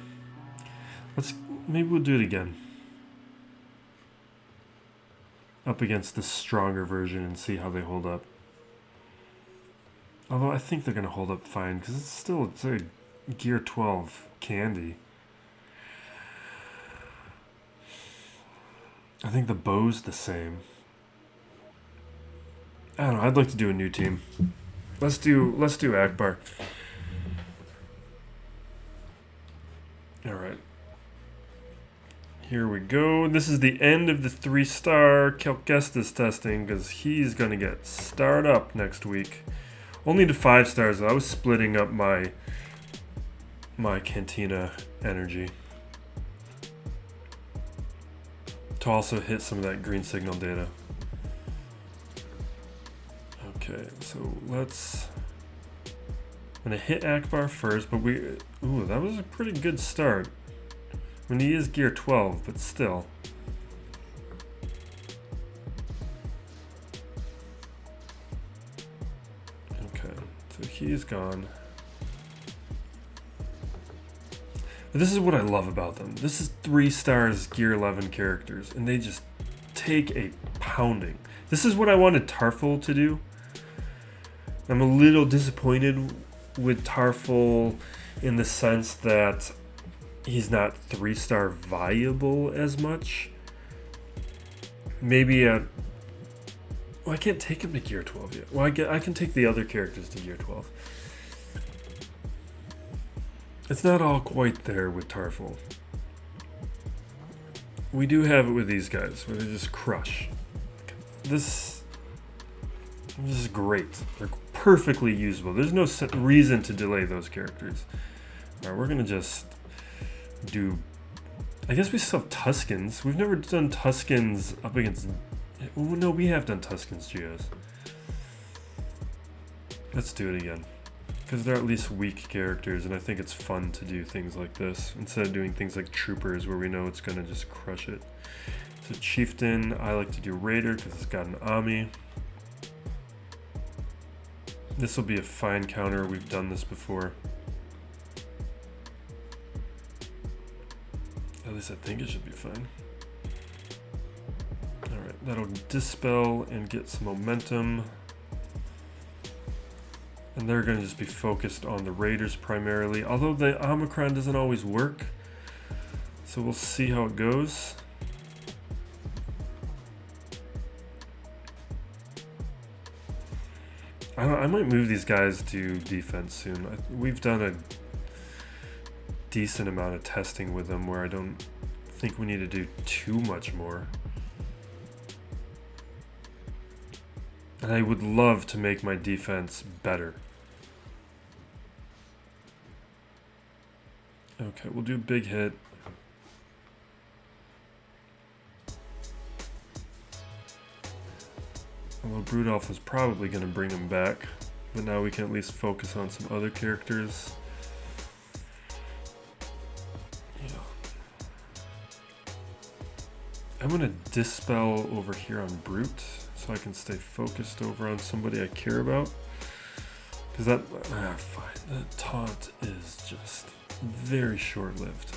maybe we'll do it again. Up against the stronger version and see how they hold up. Although I think they're going to hold up fine, because it's a Gear 12 candy. I think the bow's the same. I don't know, I'd like to do a new team. Let's do Ackbar. Alright. Here we go. This is the end of the 3-star Cal Kestis testing, because he's going to get starred up next week. Only to 5 stars, though. I was splitting up my Cantina energy to also hit some of that green signal data. Okay, so I'm gonna hit Ackbar first, but ooh, that was a pretty good start. I mean, he is Gear 12, but still. Okay, so he's gone. But this is what I love about them. This is 3 stars Gear 11 characters, and they just take a pounding. This is what I wanted Tarfful to do. I'm a little disappointed with Tarfful in the sense that he's not 3-star viable as much. Maybe well, I can't take him to Gear 12 yet. Well, I can take the other characters to Gear 12. It's not all quite there with Tarfful. We do have it with these guys, where they just crush. This is great. They're perfectly usable. There's no reason to delay those characters. All right, we're gonna just do. I guess we still have Tuskens. We've never done Tuskens up against. Oh no, we have done Tuskens Geos. Let's do it again. Because they're at least weak characters, and I think it's fun to do things like this instead of doing things like Troopers where we know it's going to just crush it. So Chieftain, I like to do Raider because it's got an Ami. This will be a fine counter. We've done this before. At least I think it should be fine. Alright, that'll dispel and get some momentum. And they're going to just be focused on the Raiders primarily, although the Omicron doesn't always work. So we'll see how it goes. I might move these guys to defense soon. We've done a decent amount of testing with them where I don't think we need to do too much more. And I would love to make my defense better. Okay, we'll do a big hit. Although Brudolph is probably going to bring him back. But now we can at least focus on some other characters. Yeah. I'm going to dispel over here on Brute so I can stay focused over on somebody I care about. Because fine. That taunt is just very short-lived.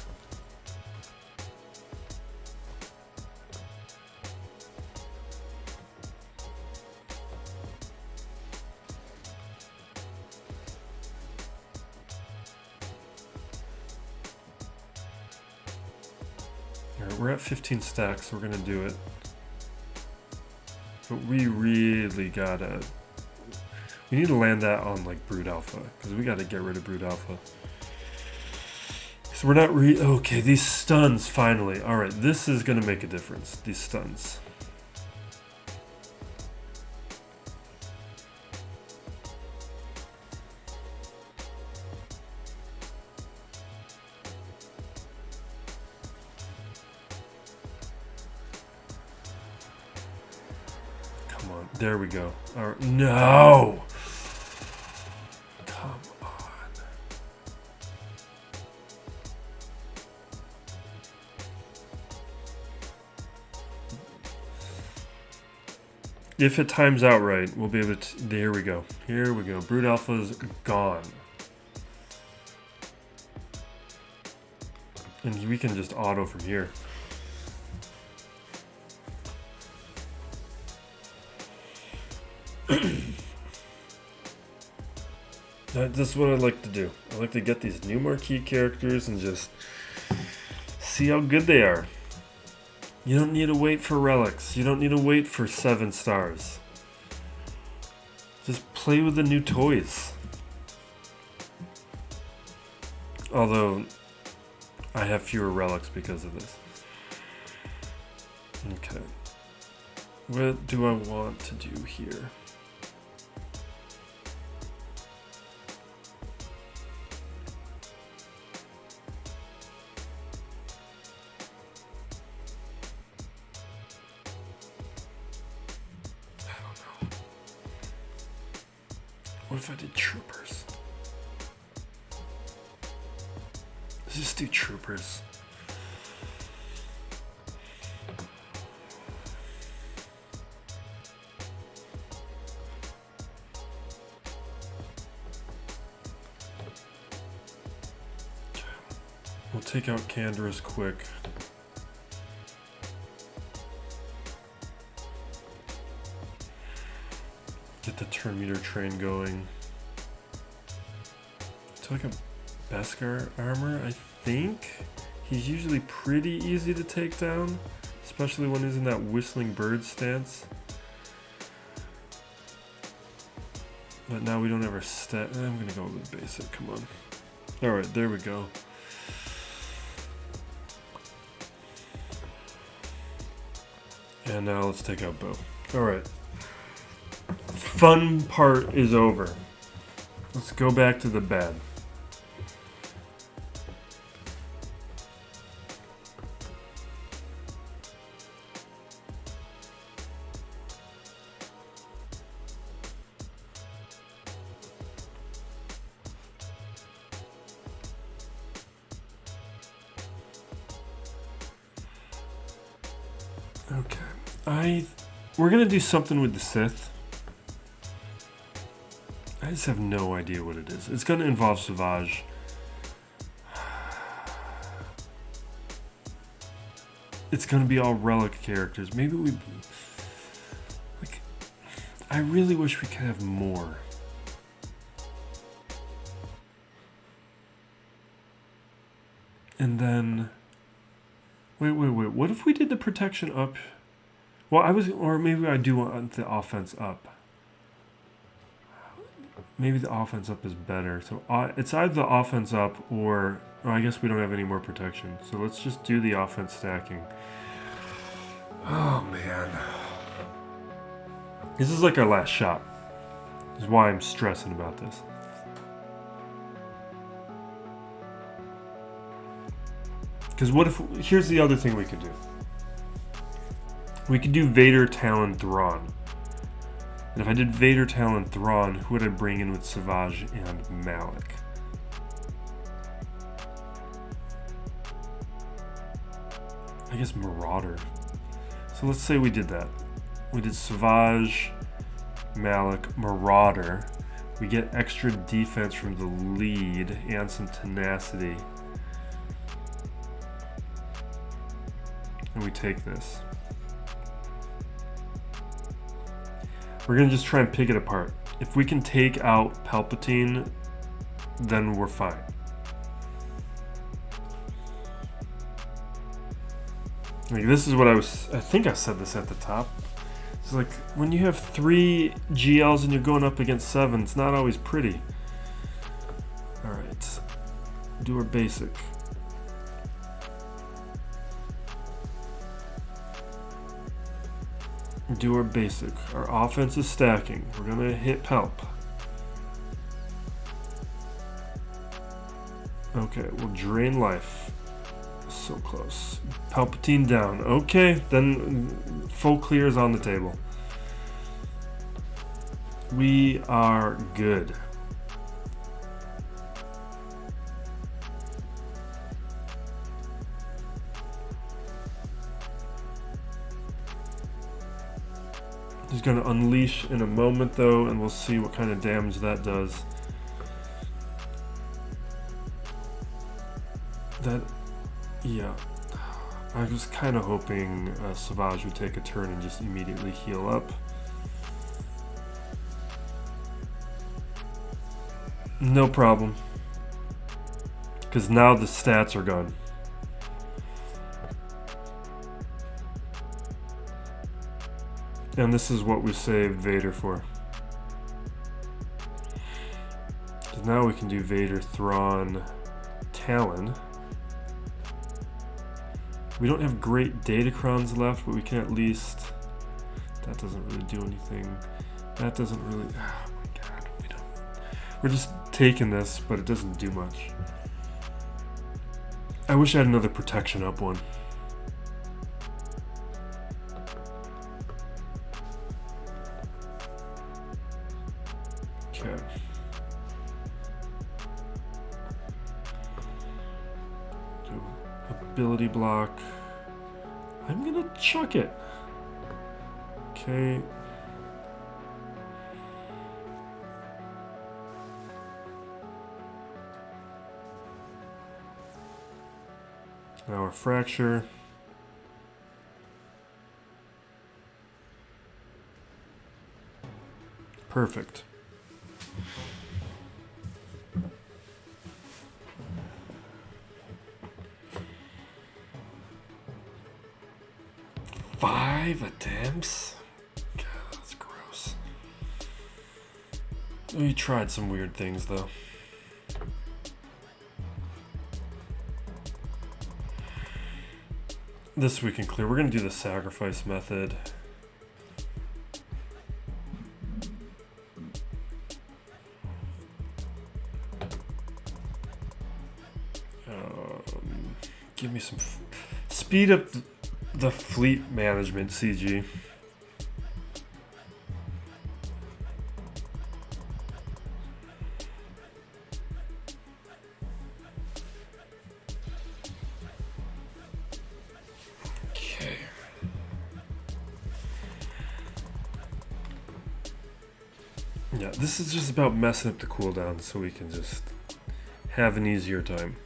Alright, we're at 15 stacks, so we're gonna do it. But we really gotta... We need to land that on like Brood Alpha, because we gotta get rid of Brood Alpha. So we're not okay, these stuns finally. Alright, this is gonna make a difference, these stuns. Come on, there we go. Alright, no! Come on. If it times out right, we'll be able to... There we go. Here we go. Brood Alpha's gone. And we can just auto from here. That's what I like to do. I like to get these new marquee characters and just see how good they are. You don't need to wait for relics. You don't need to wait for 7 stars. Just play with the new toys. Although, I have fewer relics because of this. Okay. What do I want to do here? What if I did Troopers? Let's just do Troopers. We'll take out Canderous quick. Get the turn meter train going. It's like a Beskar armor, I think. He's usually pretty easy to take down, especially when he's in that whistling bird stance. But now we don't have our stat. I'm gonna go with the basic, come on. Alright, there we go. And now let's take out Bo. Alright. Fun part is over. Let's go back to the bad. Okay. We're gonna do something with the Scythe. I just have no idea what it is. It's gonna involve Savage. It's gonna be all relic characters. Maybe we... Like, I really wish we could have more. And then... Wait. What if we did the protection up? Well, or maybe I do want the offense up. Maybe the offense up is better. So it's either the offense up or I guess we don't have any more protection. So let's just do the offense stacking. Oh, man. This is like our last shot. This is why I'm stressing about this. Because what if... Here's the other thing we could do. We could do Vader, Talon, Thrawn. And if I did Vader, Talon, Thrawn, who would I bring in with Savage and Malik? I guess Marauder. So let's say we did that. We did Savage, Malik, Marauder. We get extra defense from the lead and some tenacity. And we take this. We're going to just try and pick it apart. If we can take out Palpatine, then we're fine. Like, this is what I think I said this at the top. It's like, when you have 3 GLs and you're going up against 7, it's not always pretty. Alright. Do our basic. Do our basic. Our offense is stacking. We're gonna hit Palp. Okay, we'll drain life. So close. Palpatine down. Okay, then full clear is on the table. We are good. He's going to unleash in a moment, though, and we'll see what kind of damage that does. Yeah. I was kind of hoping Savage would take a turn and just immediately heal up. No problem. Because now the stats are gone. And this is what we saved Vader for. So now we can do Vader, Thrawn, Talon. We don't have great Datacrons left, but we can at least... That doesn't really do anything. That doesn't really... Oh my god, we don't... We're just taking this, but it doesn't do much. I wish I had another protection up one. Okay. Ability block. I'm gonna chuck it. Okay. Now our fracture. Perfect. Five attempts? God, that's gross. We tried some weird things, though. This we can clear. We're going to do the sacrifice method. Give me some... speed up the fleet management, CG. Okay. Yeah, this is just about messing up the cooldown so we can just have an easier time.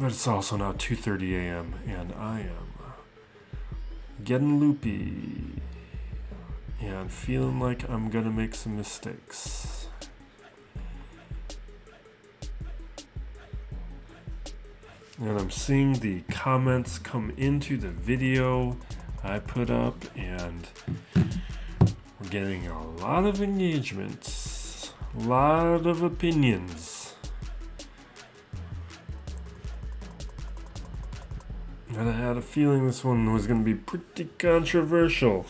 But it's also now 2:30 a.m. and I am getting loopy and feeling like I'm gonna make some mistakes. And I'm seeing the comments come into the video I put up, and we're getting a lot of engagements, a lot of opinions. And I had a feeling this one was going to be pretty controversial.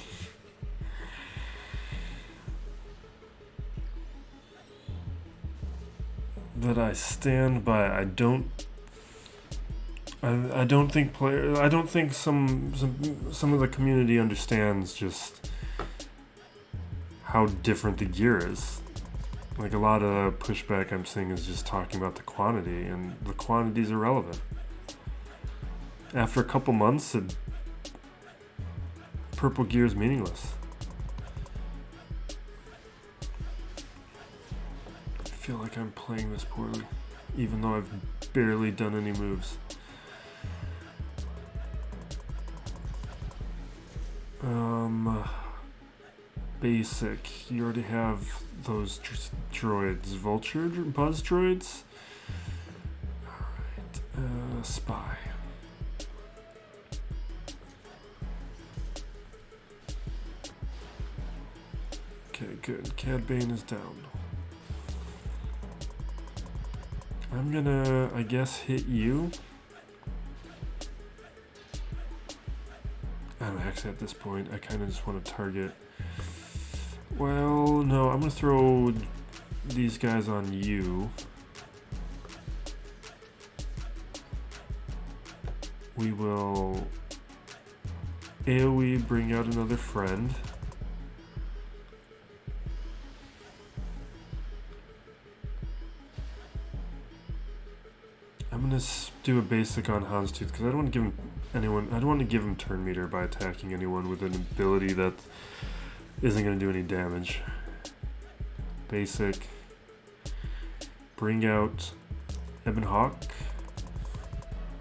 But I stand by. I don't think some of the community understands just how different the gear is. Like, a lot of pushback I'm seeing is just talking about the quantity, and the quantity is irrelevant. After a couple months, purple gear is meaningless. I feel like I'm playing this poorly, even though I've barely done any moves. Basic. You already have those droids. Vulture? Buzz droids? Alright. Spy. Okay, good. Cad Bane is down. I'm gonna, I guess, hit you. Actually, at this point, I kind of just want to target. Well, no, I'm gonna throw these guys on you. We will AoE bring out another friend. I'm gonna do a basic on Houndstooth because I don't want to give him anyone. I don't want to give him turn meter by attacking anyone with an ability that isn't going to do any damage. Basic. Bring out Ebon Hawk.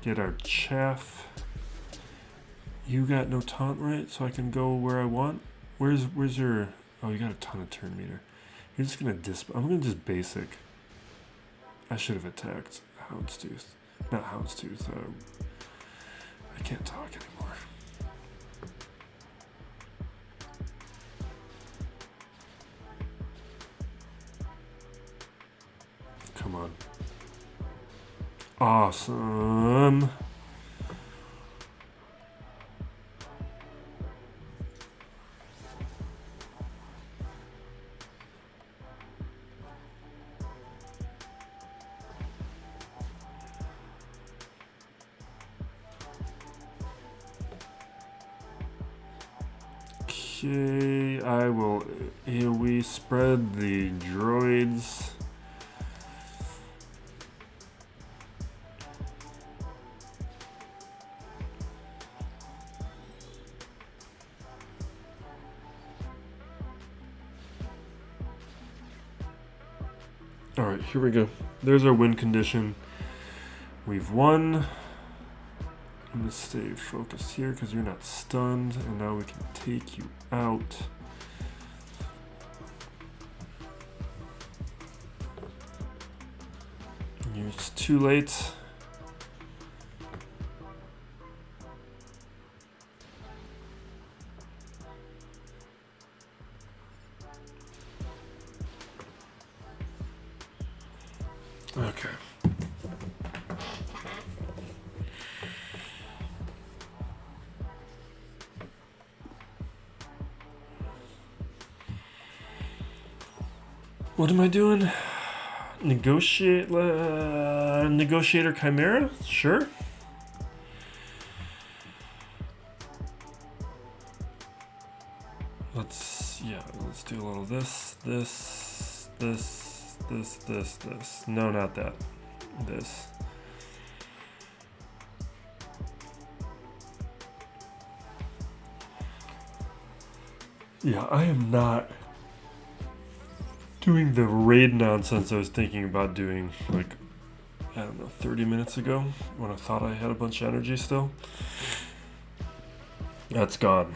Get our chaff. You got no taunt, right? So I can go where I want. Where's your? Oh, you got a ton of turn meter. You're just gonna I'm gonna just basic. I should have attacked Houndstooth. Not Houndstooth. I can't talk anymore. Come on. Awesome. Okay, I will AoE spread the droids. Alright, here we go. There's our win condition. We've won. I'm gonna stay focused here because you're not stunned, and now we can take you out. It's too late. Okay. What am I doing? Negotiator Chimera? Sure. Let's do a little this. No, not that. This. Yeah, I am not doing the raid nonsense I was thinking about doing, like, I don't know, 30 minutes ago when I thought I had a bunch of energy still. That's gone.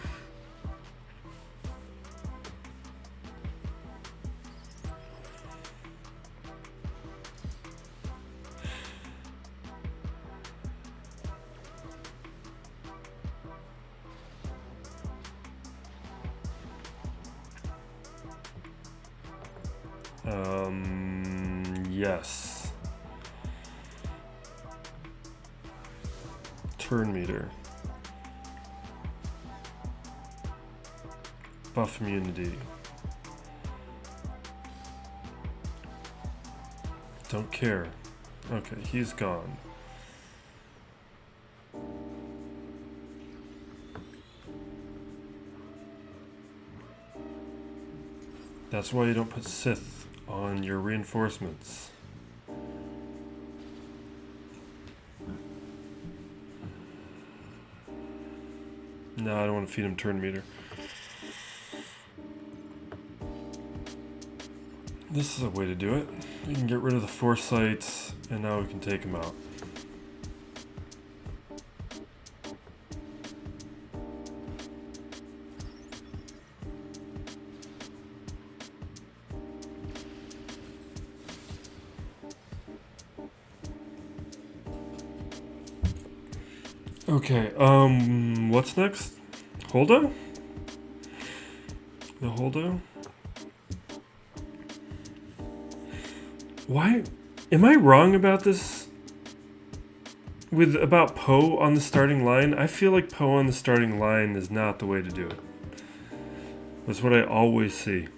Yes. Turn meter. Buff immunity. Don't care. Okay, he's gone. That's why you don't put Scythe on your reinforcements. No, I don't want to feed him turn meter. This is a way to do it. We can get rid of the foresight, and now we can take him out. Okay, what's next? Hondo? The Hondo? Why? Am I wrong about this? About Poe on the starting line? I feel like Poe on the starting line is not the way to do it. That's what I always see.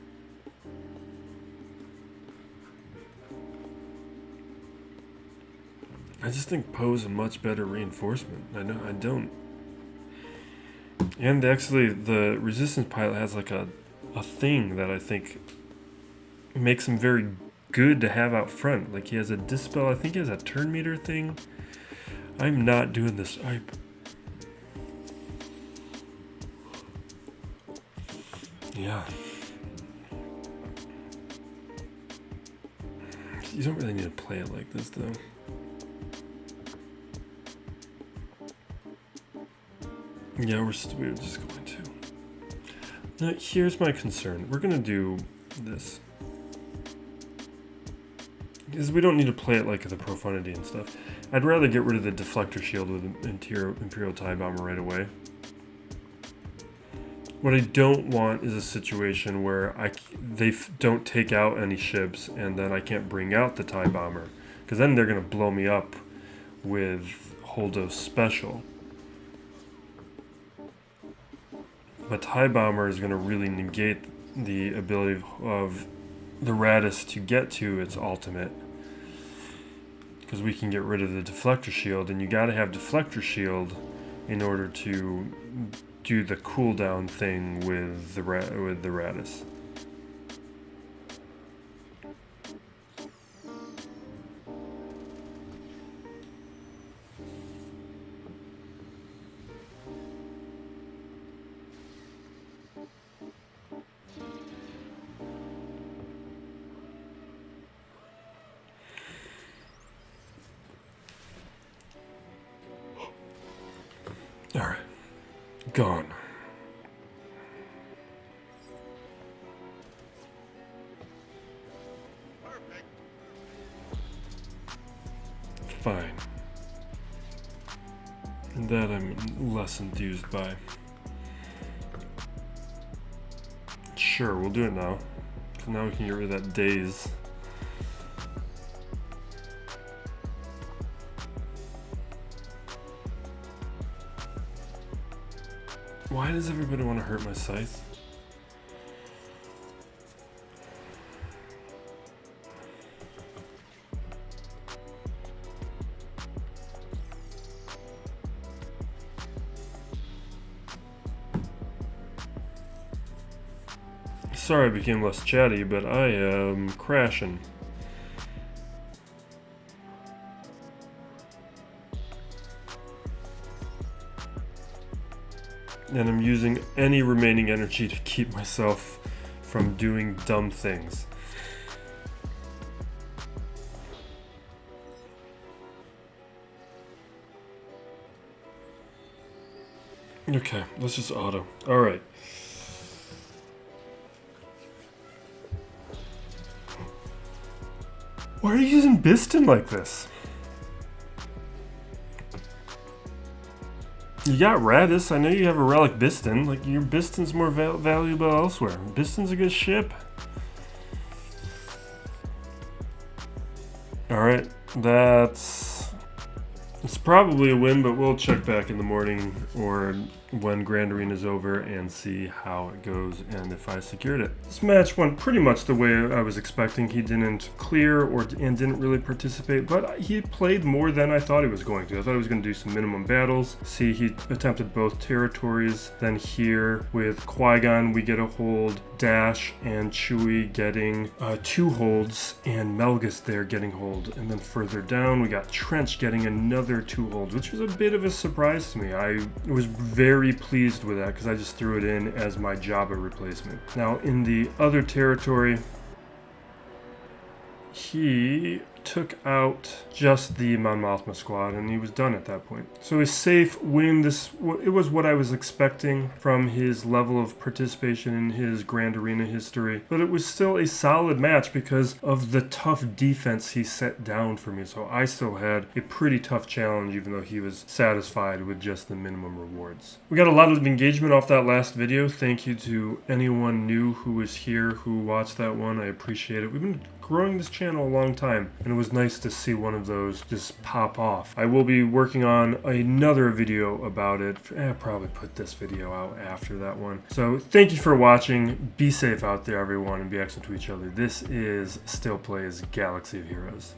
I just think Poe's a much better reinforcement. I don't. And actually, the Resistance pilot has like a thing that I think makes him very good to have out front. Like he has a dispel. I think he has a turn meter thing. I'm not doing this. Yeah. You don't really need to play it like this, though. Yeah, we're just going to. Now, here's my concern. We're going to do this. Because we don't need to play it like the Profundity and stuff. I'd rather get rid of the deflector shield with Imperial TIE Bomber right away. What I don't want is a situation where they don't take out any ships and then I can't bring out the TIE Bomber. Because then they're going to blow me up with Holdo's special. But TIE Bomber is going to really negate the ability of the Raddus to get to its ultimate. Because we can get rid of the deflector shield, and you got to have deflector shield in order to do the cooldown thing with the Raddus. Gone. Fine. That I'm less enthused by. Sure, we'll do it now. So now we can get rid of that daze. Why does everybody want to hurt my Scythe? Sorry I became less chatty, but I am crashing. And I'm using any remaining energy to keep myself from doing dumb things. Okay, let's just auto. Alright. Why are you using Biston like this? You got Raddus. I know you have a relic Biston. Like, your Biston's more valuable elsewhere. Biston's a good ship. Alright, it's probably a win, but we'll check back in the morning or when Grand Arena is over and see how it goes and if I secured it. This match went pretty much the way I was expecting. He didn't clear and didn't really participate, but he played more than I thought he was going to. I thought he was going to do some minimum battles. See, he attempted both territories. Then here with Qui-Gon, we get a hold, Dash and Chewie getting 2 holds, and Malgus there getting hold. And then further down, we got Trench getting another 2 holds, which was a bit of a surprise to me. I was very pleased with that because I just threw it in as my Jabba replacement. Now in the other territory, he took out just the Mon Mothma squad and he was done at that point. So a safe win. It was what I was expecting from his level of participation in his Grand Arena history, but it was still a solid match because of the tough defense he set down for me. So I still had a pretty tough challenge even though he was satisfied with just the minimum rewards. We got a lot of engagement off that last video. Thank you to anyone new who was here who watched that one. I appreciate it. We've been growing this channel a long time and it was nice to see one of those just pop off. I will be working on another video about it. I'll probably put this video out after that one. So thank you for watching. Be safe out there everyone and be excellent to each other. This is Still Plays Galaxy of Heroes.